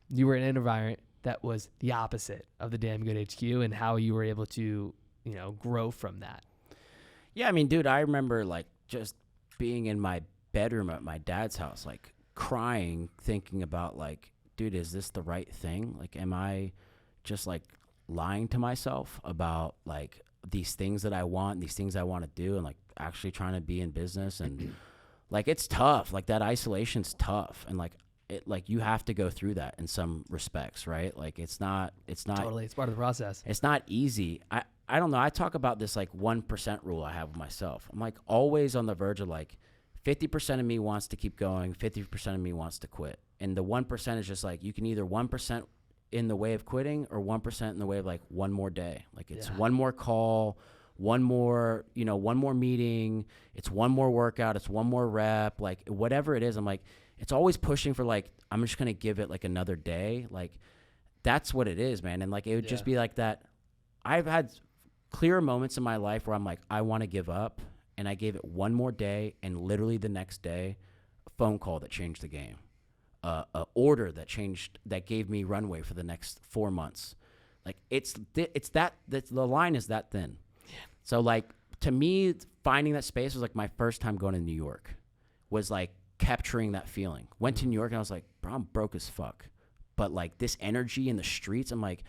you were in an environment that was the opposite of the Damn Good HQ and how you were able to, you know, grow from that. Yeah, I mean, dude, I remember like just being in my bedroom at my dad's house, like crying, thinking about like, dude, is this the right thing? Like, am I just like lying to myself about like these things that I want, these things I want to do, and like actually trying to be in business? And like, it's tough. Like that isolation's tough. And like, like you have to go through that in some respects, right? Like it's not Totally. It's part of the process. It's not easy. I don't know. I talk about this like 1% rule I have with myself. I'm like always on the verge of like 50% of me wants to keep going, 50% of me wants to quit. And the 1% is just like, you can either 1% in the way of quitting or 1% in the way of like one more day. Like it's one more call, one more meeting. It's one more workout. It's one more rep, like whatever it is. I'm like, it's always pushing for like, I'm just going to give it like another day. Like that's what it is, man. And like, it would just be like that. I've had clear moments in my life where I'm like, I want to give up, and I gave it one more day, and literally the next day, a phone call that changed the game, a order that gave me runway for the next 4 months. Like the line is that thin. Yeah. So like to me, finding that space was like my first time going to New York, was like capturing that feeling. Went to New York and I was like, bro, I'm broke as fuck, but like this energy in the streets, I'm like,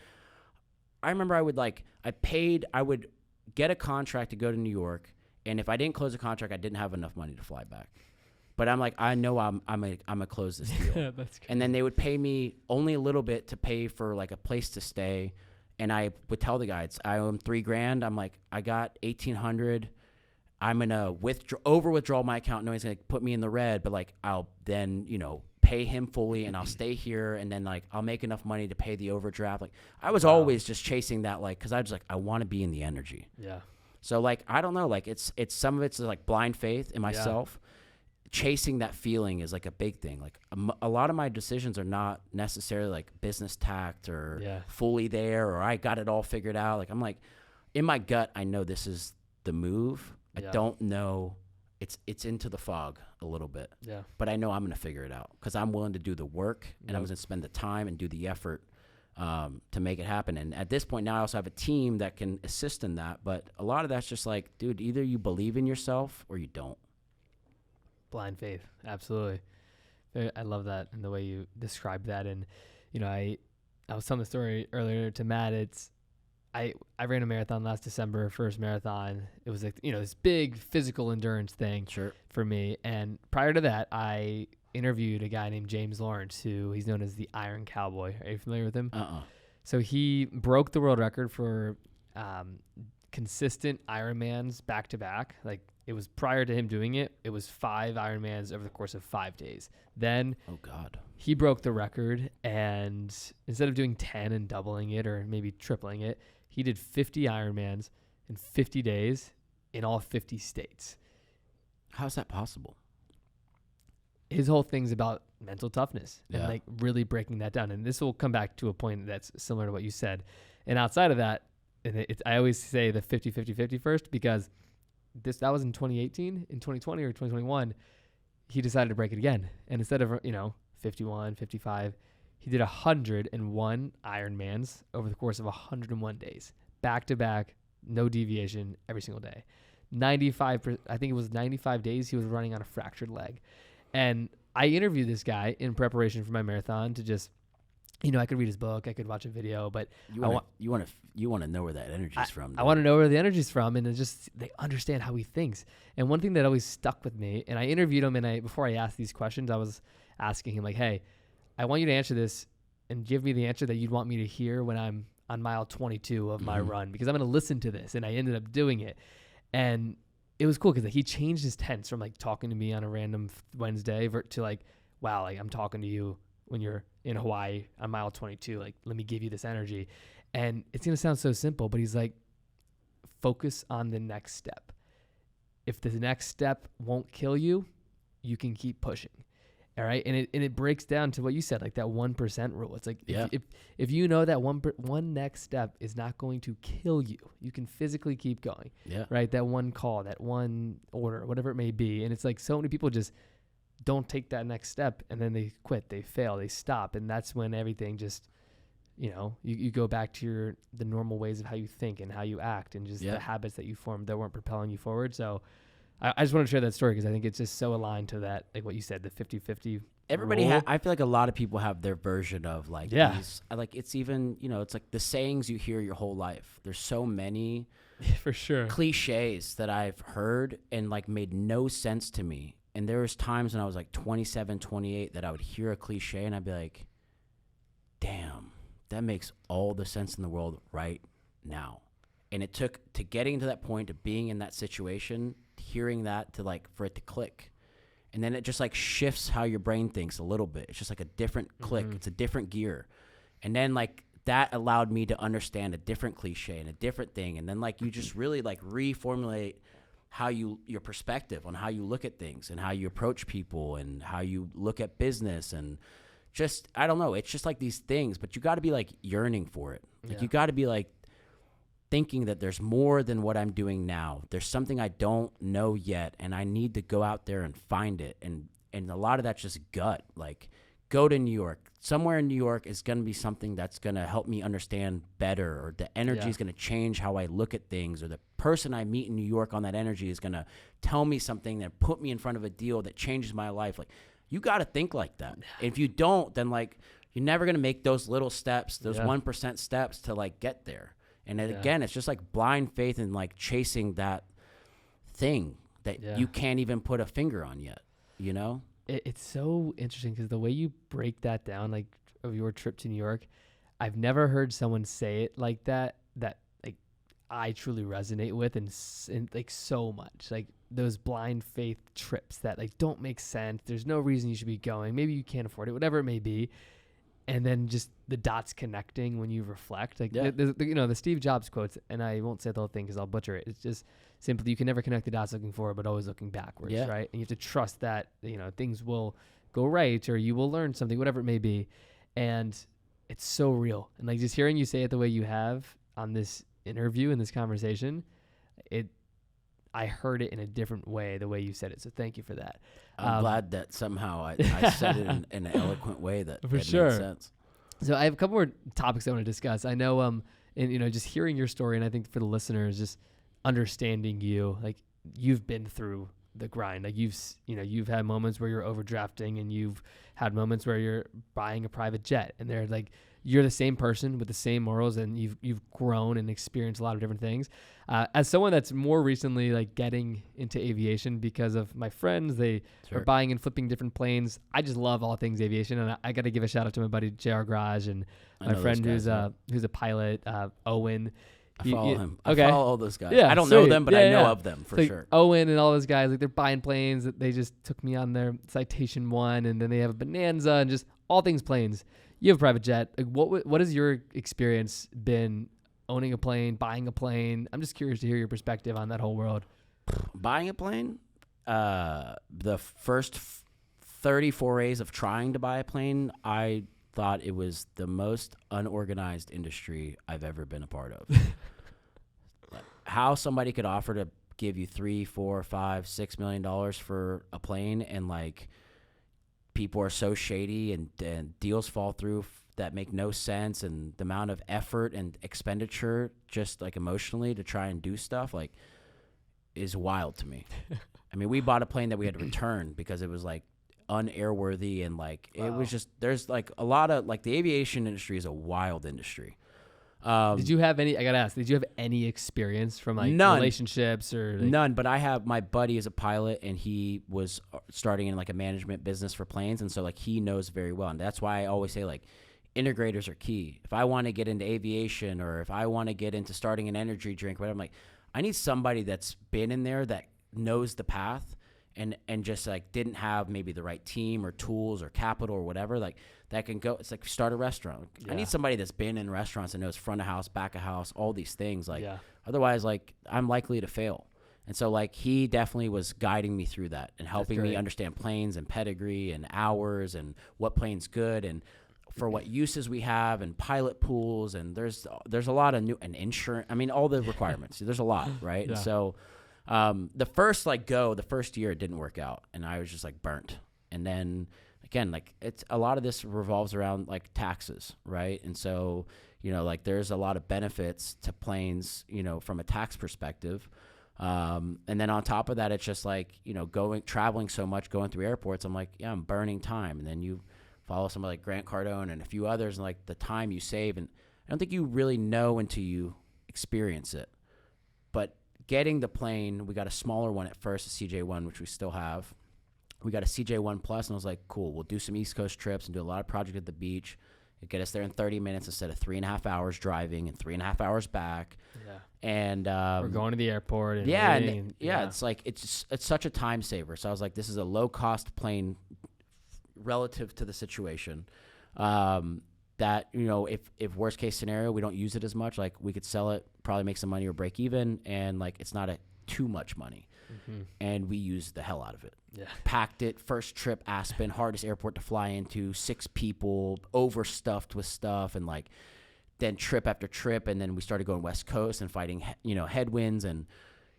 I remember I would get a contract to go to New York, and if I didn't close the contract, I didn't have enough money to fly back. But I'm like, I know I'm gonna close this deal. Yeah, that's and then they would pay me only a little bit to pay for like a place to stay, and I would tell the guys, I owe them $3,000. I'm like, I got $1,800. I'm gonna withdraw my account, knowing he's gonna put me in the red, but like I'll then pay him fully, and I'll stay here, and then like I'll make enough money to pay the overdraft. Like I was always just chasing that, like, because I was like, I want to be in the energy. Yeah. So like I don't know, like it's some of it's like blind faith in myself. Chasing that feeling is like a big thing. Like a lot of my decisions are not necessarily like business tact or fully there, or I got it all figured out. Like I'm like, in my gut, I know this is the move. I don't know. It's into the fog a little bit. Yeah. But I know I'm going to figure it out because I'm willing to do the work, and I'm going to spend the time and do the effort to make it happen. And at this point now, I also have a team that can assist in that. But a lot of that's just like, dude, either you believe in yourself or you don't. Blind faith. Absolutely. I love that and the way you described that. And, I was telling the story earlier to Matt. I ran a marathon last December, first marathon. It was like, this big physical endurance thing for me. And prior to that, I interviewed a guy named James Lawrence, who he's known as the Iron Cowboy. Are you familiar with him? So he broke the world record for consistent Ironmans back to back. Like it was prior to him doing it. It was 5 Ironmans over the course of 5 days. Then he broke the record, and instead of doing 10 and doubling it or maybe tripling it, he did 50 Ironmans in 50 days in all 50 states. How's that possible? His whole thing's about mental toughness and like really breaking that down. And this will come back to a point that's similar to what you said. And outside of that, I always say the 50-50-50 first, because that was in 2018. In 2020 or 2021, he decided to break it again. And instead of 51, 55, he did 101 Ironmans over the course of 101 days, back to back, no deviation, every single day. 95, I think it was 95 days he was running on a fractured leg. And I interviewed this guy in preparation for my marathon to just, I could read his book, I could watch a video, but you want to know where that energy's from. I want to know where the energy's from, and they understand how he thinks. And one thing that always stuck with me, and I interviewed him, and before I asked these questions, I was asking him like, hey, I want you to answer this and give me the answer that you'd want me to hear when I'm on mile 22 of my run because I'm going to listen to this. And I ended up doing it. And it was cool because he changed his tense from like talking to me on a random Wednesday to like, wow, like I'm talking to you when you're in Hawaii on mile 22. Like, let me give you this energy. And it's going to sound so simple, but he's like, focus on the next step. If the next step won't kill you, you can keep pushing. All right. And it breaks down to what you said, like that 1% rule. It's like, if you know that one next step is not going to kill you, you can physically keep going. Yeah. Right. That one call, that one order, whatever it may be. And it's like so many people just don't take that next step and then they quit, they fail, they stop. And that's when everything just, you go back to the normal ways of how you think and how you act and just the habits that you formed that weren't propelling you forward. So I just want to share that story because I think it's just so aligned to that, like what you said, the 50-50 Everybody I feel like a lot of people have their version of like these, like it's even, it's like the sayings you hear your whole life. There's so many for sure cliches that I've heard and like made no sense to me. And there was times when I was like 27, 28 that I would hear a cliche and I'd be like, damn, that makes all the sense in the world right now. And it took to getting to that point, to being in that situation, hearing that to like for it to click. And then it just like shifts how your brain thinks a little bit. It's just like a different click. It's a different gear. And then like that allowed me to understand a different cliche and a different thing. And then like you just really like reformulate how your perspective on how you look at things and how you approach people and how you look at business and just, I don't know. It's just like these things, but you got to be like yearning for it. Like you got to be like thinking that there's more than what I'm doing now. There's something I don't know yet, and I need to go out there and find it. And a lot of that's just gut. Like, go to New York. Somewhere in New York is going to be something that's going to help me understand better, or the energy is going to change how I look at things, or the person I meet in New York on that energy is going to tell me something that put me in front of a deal that changes my life. Like, you got to think like that. If you don't, then, like, you're never going to make those little steps, those 1% steps to, like, get there. And again, it's just like blind faith and like chasing that thing that you can't even put a finger on yet, It's so interesting because the way you break that down, like of your trip to New York, I've never heard someone say it like that like I truly resonate with and like so much. Like those blind faith trips that like don't make sense. There's no reason you should be going. Maybe you can't afford it, whatever it may be. And then just the dots connecting when you reflect. Like, the Steve Jobs quotes, and I won't say the whole thing because I'll butcher it. It's just simply you can never connect the dots looking forward, but always looking backwards, right? And you have to trust that, things will go right or you will learn something, whatever it may be. And it's so real. And, like, just hearing you say it the way you have on this interview and this conversation, I heard it in a different way, the way you said it. So thank you for that. I'm glad that somehow I said it in an eloquent way that for sure made sense. So I have a couple more topics I want to discuss. I know, and just hearing your story, and I think for the listeners, just understanding you, like you've been through the grind. Like you've had moments where you're overdrafting, and you've had moments where you're buying a private jet, and they're like, you're the same person with the same morals, and you've grown and experienced a lot of different things. As someone that's more recently like getting into aviation because of my friends, they are buying and flipping different planes. I just love all things aviation, and I got to give a shout out to my buddy JR Garage and my friend who's a pilot, Owen. I follow him. Okay. I follow all those guys. Yeah, I don't know them, but I know of them for sure. Owen and all those guys, like they're buying planes. They just took me on their Citation 1, and then they have a Bonanza and just all things planes. You have a private jet. Like, what has your experience been owning a plane, buying a plane? I'm just curious to hear your perspective on that whole world. Buying a plane, the first 30 forays of trying to buy a plane, I thought it was the most unorganized industry I've ever been a part of. How somebody could offer to give you $3, $4, $5, $6 million for a plane, and like people are so shady and deals fall through that make no sense, and the amount of effort and expenditure just like emotionally to try and do stuff like is wild to me. I mean, we bought a plane that we had to return because it was like unairworthy, and like it was just, there's like a lot of like the aviation industry is a wild industry. Did you have any, I gotta ask, did you have any experience from like relationships or like? None, but I have, my buddy is a pilot, and he was starting in like a management business for planes, and so like he knows very well, and that's why I always say like integrators are key. If I want to get into aviation, or if I want to get into starting an energy drink, whatever, I'm like, I need somebody that's been in there, that knows the path, and just like didn't have maybe the right team or tools or capital or whatever, like that can go. It's like start a restaurant. I need somebody that's been in restaurants and knows front of house, back of house, all these things. Like otherwise, like I'm likely to fail. And so like he definitely was guiding me through that and helping me understand planes and pedigree and hours and what plane's good and for what uses we have and pilot pools. And there's a lot of new and insurance. I mean, all the requirements. There's a lot, right? Yeah. And so the first year it didn't work out and I was just like burnt. And then again, like it's a lot of this revolves around like taxes, right? And so, you know, like there's a lot of benefits to planes, you know, from a tax perspective. And then on top of that, it's just like, you know, traveling so much, going through airports, I'm like, yeah, I'm burning time. And then you follow somebody like Grant Cardone and a few others and like the time you save. And I don't think you really know until you experience it. But getting the plane, we got a smaller one at first, a CJ1, which we still have. We got a CJ1 Plus, and I was like, cool, we'll do some East Coast trips and do a lot of projects at the beach. It'd get us there in 30 minutes instead of 3.5 hours driving and 3.5 hours back. Yeah. And we're going to the airport. And it's like it's such a time saver. So I was like, this is a low cost plane relative to the situation. That, you know, if worst case scenario we don't use it as much, like we could sell it, probably make some money or break even, and like it's not too much money. Mm-hmm. And we used the hell out of it. Yeah. Packed it, first trip, Aspen, hardest airport to fly into, 6 people, overstuffed with stuff, and like then trip after trip. And then we started going West Coast and fighting, you know, headwinds. And,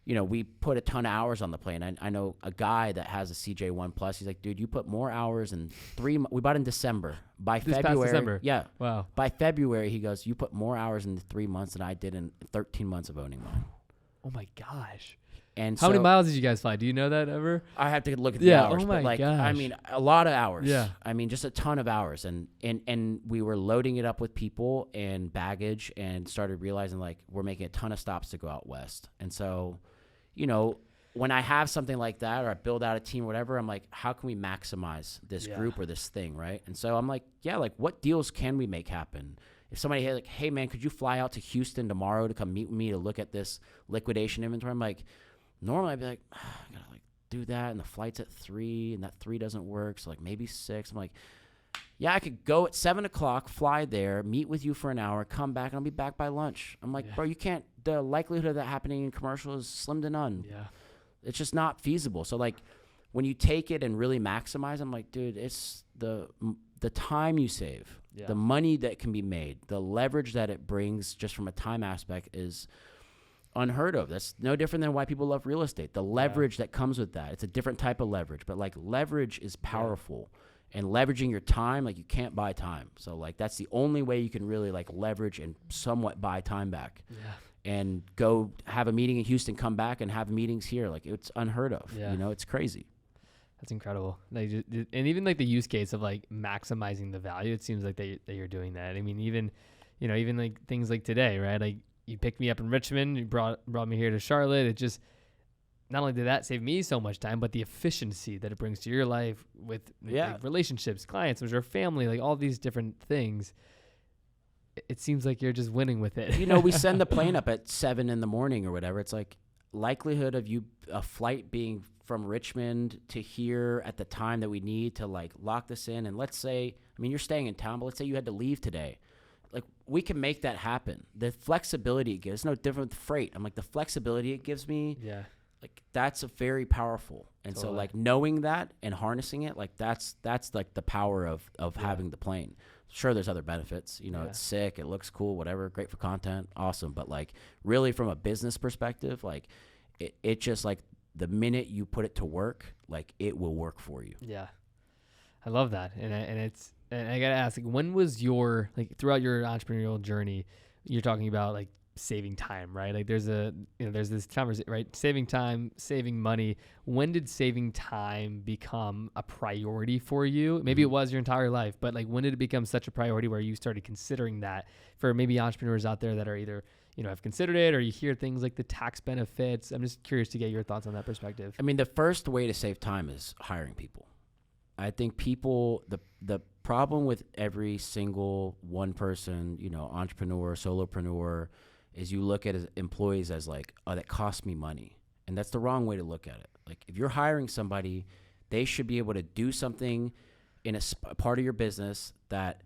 you know, we put a ton of hours on the plane. I know a guy that has a CJ1 Plus. He's like, dude, you put more hours in we bought in December. This February. Past December. Yeah. Wow. By February, he goes, you put more hours in the 3 months than I did in 13 months of owning mine. Oh my gosh. And how many miles did you guys fly? Do you know that ever? I have to look at the hours. Oh my gosh. I mean, a lot of hours. Yeah. I mean, just a ton of hours. And we were loading it up with people and baggage and started realizing like we're making a ton of stops to go out west. And so, you know, when I have something like that or I build out a team or whatever, I'm like, how can we maximize this group or this thing, right? And so I'm like, yeah, like what deals can we make happen? If somebody had like, hey man, could you fly out to Houston tomorrow to come meet with me to look at this liquidation inventory? I'm like, normally I'd be like, I gotta like do that, and the flight's at 3, and that 3 doesn't work, so like maybe 6. I'm like, yeah, I could go at 7 o'clock, fly there, meet with you for an hour, come back, and I'll be back by lunch. I'm like, bro, you can't. The likelihood of that happening in commercial is slim to none. Yeah, it's just not feasible. So like, when you take it and really maximize, I'm like, dude, it's the time you save, the money that can be made, the leverage that it brings, just from a time aspect is unheard of. That's no different than why people love real estate. The leverage that comes with that. It's a different type of leverage, but like leverage is powerful. And leveraging your time, like you can't buy time. So like that's the only way you can really like leverage and somewhat buy time back. Yeah. And go have a meeting in Houston, come back and have meetings here. Like it's unheard of. Yeah. You know, it's crazy. That's incredible. Like, and even like the use case of like maximizing the value, it seems like that you're doing that. I mean, even like things like today, right? Like, you picked me up in Richmond, you brought me here to Charlotte. It just, not only did that save me so much time, but the efficiency that it brings to your life with like, relationships, clients, with your family, like all these different things. It seems like you're just winning with it. You know, we send the plane up at 7 a.m. or whatever. It's like likelihood of a flight being from Richmond to here at the time that we need to like lock this in. And let's say, I mean, you're staying in town, but let's say you had to leave today. Like, we can make that happen. The flexibility it gives, no different with freight. I'm like, the flexibility it gives me, like, that's very powerful. And so, like, knowing that and harnessing it, like, that's like, the power of having the plane. Sure, there's other benefits. You know, it's sick, it looks cool, whatever, great for content, awesome. But, like, really from a business perspective, like, it just, like, the minute you put it to work, like, it will work for you. Yeah. I love that. And I gotta ask, like, when was your, like, throughout your entrepreneurial journey, you're talking about like saving time, right? Like there's this conversation, right? Saving time, saving money. When did saving time become a priority for you? Maybe it was your entire life, but like, when did it become such a priority where you started considering that for maybe entrepreneurs out there that are either, you know, have considered it, or you hear things like the tax benefits? I'm just curious to get your thoughts on that perspective. I mean, the first way to save time is hiring people. I think people, the problem with every single one person, entrepreneur, solopreneur, is you look at employees as like, oh, that costs me money. And that's the wrong way to look at it. Like if you're hiring somebody, they should be able to do something in a part of your business that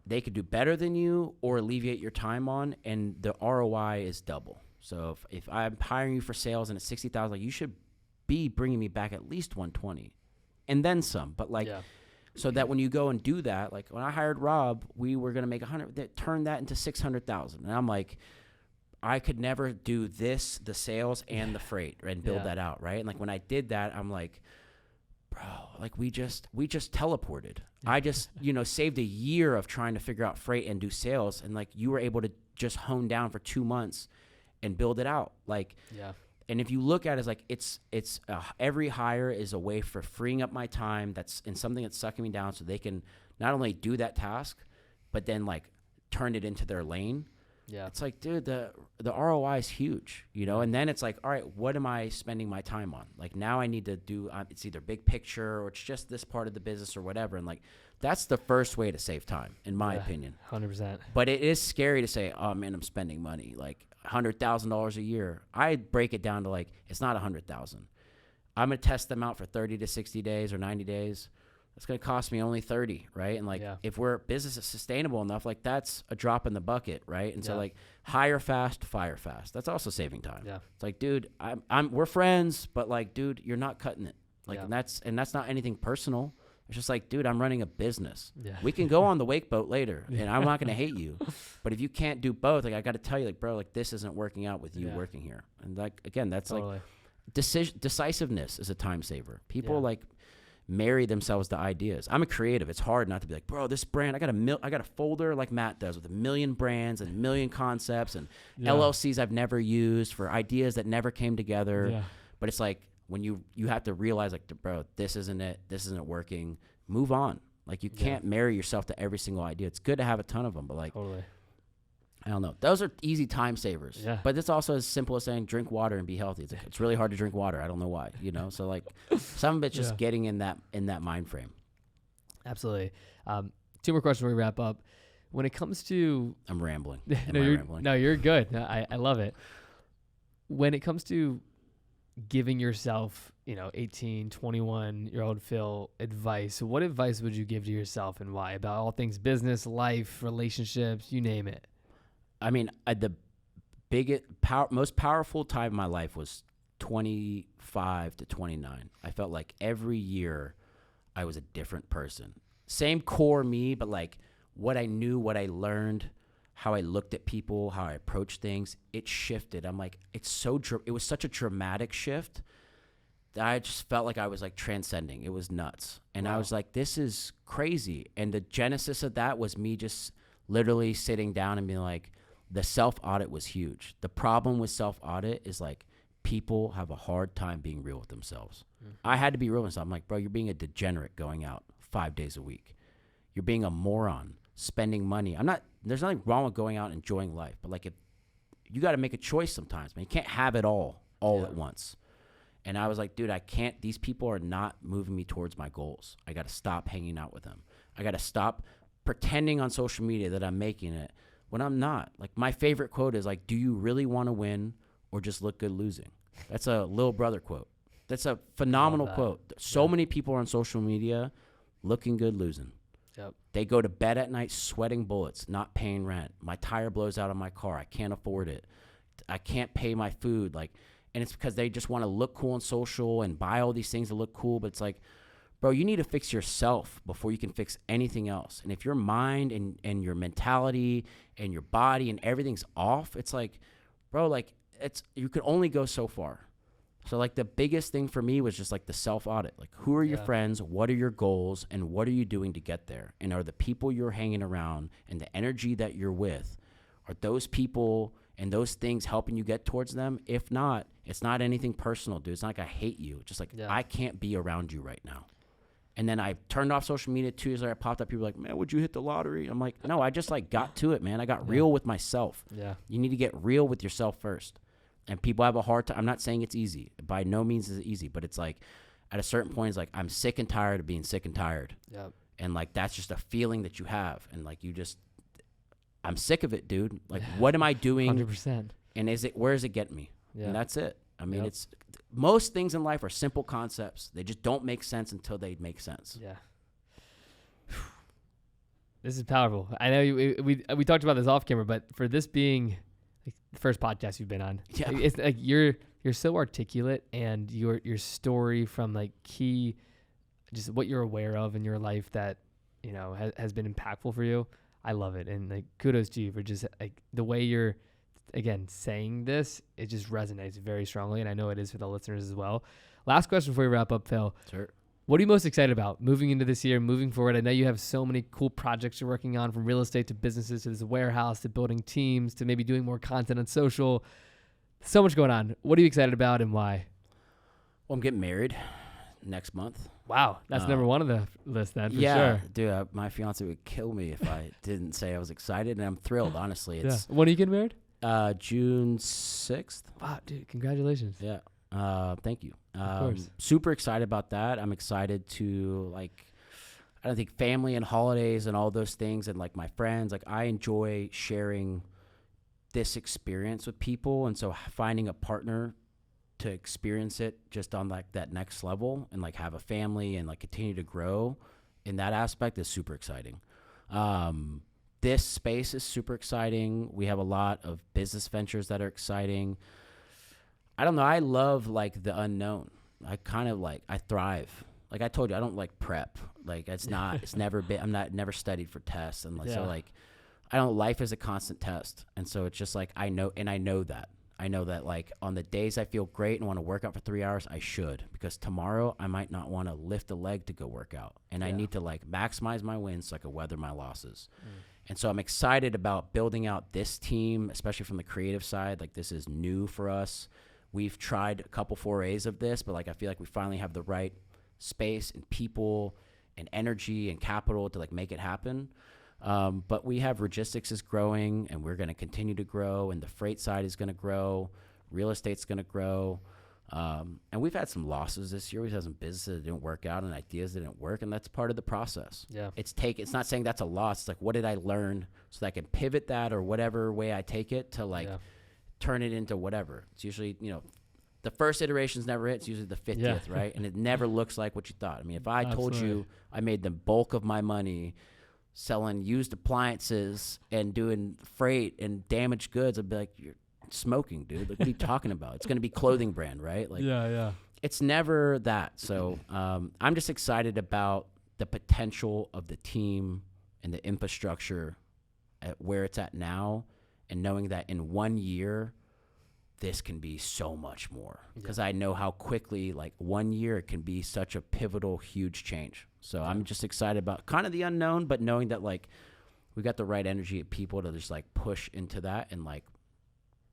they could do better than you or alleviate your time on, and the ROI is double. So if I'm hiring you for sales and it's 60,000, like you should be bringing me back at least 120 and then some. But like, so that when you go and do that, like when I hired Rob, we were going to make 100, that turned that into 600,000. And I'm like, I could never do this, the sales and the freight, and build that out. Right. And like when I did that, I'm like, bro, like we just teleported. I just, saved a year of trying to figure out freight and do sales. And like you were able to just hone down for 2 months and build it out. Like, and if you look at it as like, it's every hire is a way for freeing up my time that's in something that's sucking me down so they can not only do that task, but then like turn it into their lane. Yeah. It's like, dude, the ROI is huge, and then it's like, all right, what am I spending my time on? Like now I need to do, it's either big picture or it's just this part of the business or whatever. And like, that's the first way to save time, in my opinion. 100%. But it is scary to say, oh man, I'm spending money, like $100,000 a year. I break it down to like, it's not 100,000. I'm going to test them out for 30 to 60 days or 90 days. It's going to cost me only 30, right? And like, if we're business is sustainable enough, like that's a drop in the bucket, right? And so like hire fast, fire fast. That's also saving time. Yeah. It's like, dude, we're friends, but like, dude, you're not cutting it. Like, and that's not anything personal. It's just like, dude, I'm running a business. Yeah. We can go on the wake boat later and I'm not going to hate you. But if you can't do both, like I got to tell you, like, bro, like this isn't working out with you working here. And like, again, that's like decisiveness is a time saver. People like marry themselves to ideas. I'm a creative. It's hard not to be like, bro, this brand, I got a folder like Matt does with 1 million brands and 1 million concepts and LLCs I've never used for ideas that never came together. Yeah. But it's like when you have to realize like, bro, this isn't it. This isn't working. Move on. Like you can't marry yourself to every single idea. It's good to have a ton of them, but like, I don't know. Those are easy time savers. Yeah. But it's also as simple as saying drink water and be healthy. It's really hard to drink water. I don't know why, So like some of it's just getting in that mind frame. Absolutely. 2 more questions before we wrap up. When it comes to I'm rambling. No, you're good. I love it. When it comes to giving yourself, 18, 21-year-old Phil advice, what advice would you give to yourself and why about all things business, life, relationships, you name it? I mean, the most powerful time of my life was 25 to 29. I felt like every year I was a different person. Same core me, but like what I knew, what I learned, how I looked at people, how I approached things, it shifted. I'm like, it was such a dramatic shift that I just felt like I was like transcending. It was nuts. And I was like, this is crazy. And the genesis of that was me just literally sitting down and being like, the self-audit was huge. The problem with self-audit is like people have a hard time being real with themselves. I had to be real with myself. I'm like, bro, you're being a degenerate going out 5 days a week. You're being a moron, spending money. There's nothing wrong with going out and enjoying life. But like if you got to make a choice sometimes, man. You can't have it all at once. And I was like, dude, I can't. These people are not moving me towards my goals. I got to stop hanging out with them. I got to stop pretending on social media that I'm making it when I'm not. Like my favorite quote is like, do you really want to win or just look good losing? That's a little brother quote. That's a phenomenal quote. So many people are on social media looking good losing. Yep. They go to bed at night sweating bullets, not paying rent. My tire blows out on my car. I can't afford it. I can't pay my food. And it's because they just want to look cool on social and buy all these things that look cool. But it's like, bro, you need to fix yourself before you can fix anything else. And if your mind and your mentality and your body and everything's off, it's like, bro, like you could only go so far. So like the biggest thing for me was just like the self-audit. Like who are your friends? What are your goals? And what are you doing to get there? And are the people you're hanging around and the energy that you're with, are those people and those things helping you get towards them? If not, it's not anything personal, dude. It's not like I hate you. It's just like I can't be around you right now. And then I turned off social media 2 years later. I popped up. People were like, man, would you hit the lottery? I'm like, no, I just like got to it, man. I got real with myself. Yeah. You need to get real with yourself first. And people have a hard time. I'm not saying it's easy. By no means is it easy. But it's like, at a certain point, it's like, I'm sick and tired of being sick and tired. Yep. And like, that's just a feeling that you have. And like, I'm sick of it, dude. Like, what am I doing? 100%. And where is it getting me? Yeah. And that's it. I mean, Yep. most things in life are simple concepts. They just don't make sense until they make sense. Yeah. This is powerful. I know we talked about this off camera, but for this being like the first podcast you've been on, Yeah. it's like you're so articulate, and your story from like key, just what you're aware of in your life that, you know, has been impactful for you. I love it. And like, kudos to you for just like the way you're, again, saying this. It just resonates very strongly. And I know it is for the listeners as well. Last question before we wrap up, Phil. Sure. What are you most excited about moving into this year, moving forward? I know you have so many cool projects you're working on, from real estate to businesses to this warehouse to building teams to maybe doing more content on social. So much going on. What are you excited about and why? Well, I'm getting married next month. Wow. That's number one on the list then, for Yeah, sure. dude, my fiance would kill me if I didn't say I was excited, and I'm thrilled, honestly. Yeah. It's When are you getting married? June 6th. Wow, dude. Congratulations. Yeah. Thank you. Of course. Super excited about that. I'm excited to, like, I don't think family and holidays and all those things, and like my friends, like, I enjoy sharing this experience with people. And so finding a partner to experience it just on like that next level, and like have a family and like continue to grow in that aspect, is super exciting. This space is super exciting. We have a lot of business ventures that are exciting. I don't know. I love like the unknown. I kind of like, I thrive. Like I told you, I don't like prep. Like it's never been, never studied for tests. And like, so like, life is a constant test. And so it's just like, I know that like on the days I feel great and want to work out for 3 hours, I should, because tomorrow I might not want to lift a leg to go work out. And I need to like maximize my wins so I can weather my losses. And so I'm excited about building out this team, especially from the creative side. Like this is new for us. We've tried a couple forays of this, but like I feel like we finally have the right space and people and energy and capital to like make it happen. But we have logistics is growing, and we're going to continue to grow, and the freight side is going to grow. Real estate's going to grow. And we've had some losses this year. We've had some businesses that didn't work out and ideas that didn't work, and that's part of the process. Yeah. It's not saying that's a loss. It's like, what did I learn so that I can pivot that, or whatever way I take it to like turn it into whatever. It's usually, you know, the first iteration's never it. It's usually the 50th, right? And it never looks like what you thought. I mean, if I told you I made the bulk of my money selling used appliances and doing freight and damaged goods, I'd be like, you're smoking, dude. Like, what are you talking about? It's going to be clothing brand, right? Like, it's never that. So I'm just excited about the potential of the team and the infrastructure at where it's at now, and knowing that in 1 year, this can be so much more, because I know how quickly, like 1 year, it can be such a pivotal, huge change. So I'm just excited about kind of the unknown, but knowing that like we got the right energy of people to just like push into that and like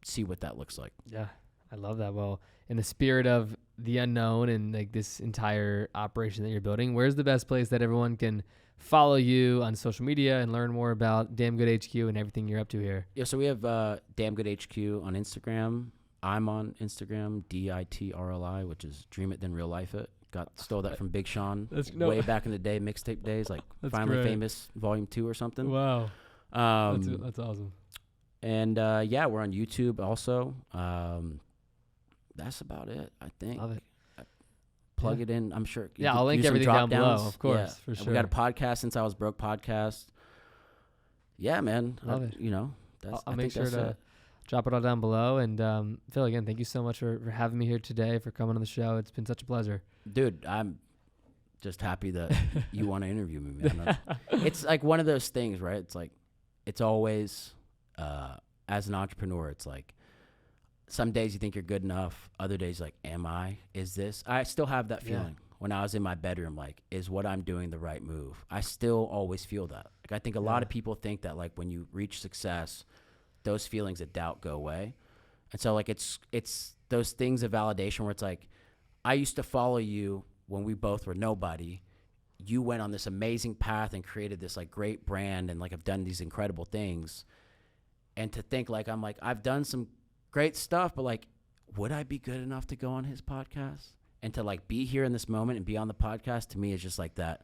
see what that looks like. Yeah, I love that. Well, in the spirit of the unknown and like this entire operation that you're building, where's the best place that everyone can follow you on social media and learn more about Damn Good HQ and everything you're up to here? Yeah, so we have Damn Good HQ on Instagram. I'm on Instagram, DITRLI, which is Dream It Then Real Life It. Stole that from Big Sean way back in the day, mixtape days, like Finally Famous Volume 2 or something. Wow. That's awesome. And we're on YouTube also. That's about it, I think. Love it. Plug it in. I'm sure. Yeah, I'll link everything down below, of course, for sure. We got a podcast, Since I Was Broke podcast. Yeah, man. Love it. You know, I'll make sure to drop it all down below. And Phil, again, thank you so much for having me here today, for coming on the show. It's been such a pleasure. Dude, I'm just happy that you want to interview me, man. It's like one of those things, right? It's like, it's always, as an entrepreneur, it's like, some days you think you're good enough. Other days, like, am I? Is this? I still have that feeling when I was in my bedroom, like, is what I'm doing the right move? I still always feel that. Like, I think a lot of people think that, like, when you reach success, those feelings of doubt go away. And so, like, it's those things of validation where it's like, I used to follow you when we both were nobody. You went on this amazing path and created this, like, great brand and, like, have done these incredible things. And to think, like, I've done some great stuff, but like, would I be good enough to go on his podcast? And to like be here in this moment and be on the podcast, to me is just like that.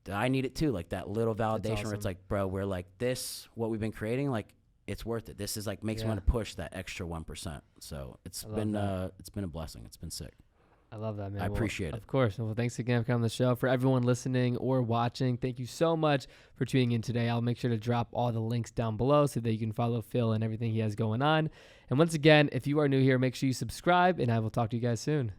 I need it too. Like that little validation awesome. where it's like, bro, we're like what we've been creating, like it's worth it. This is like makes me want to push that extra 1%. So it's been a blessing. It's been sick. I love that, man. I appreciate it. Of course. Well, thanks again for coming on the show. For everyone listening or watching, thank you so much for tuning in today. I'll make sure to drop all the links down below so that you can follow Phil and everything he has going on. And once again, if you are new here, make sure you subscribe, and I will talk to you guys soon.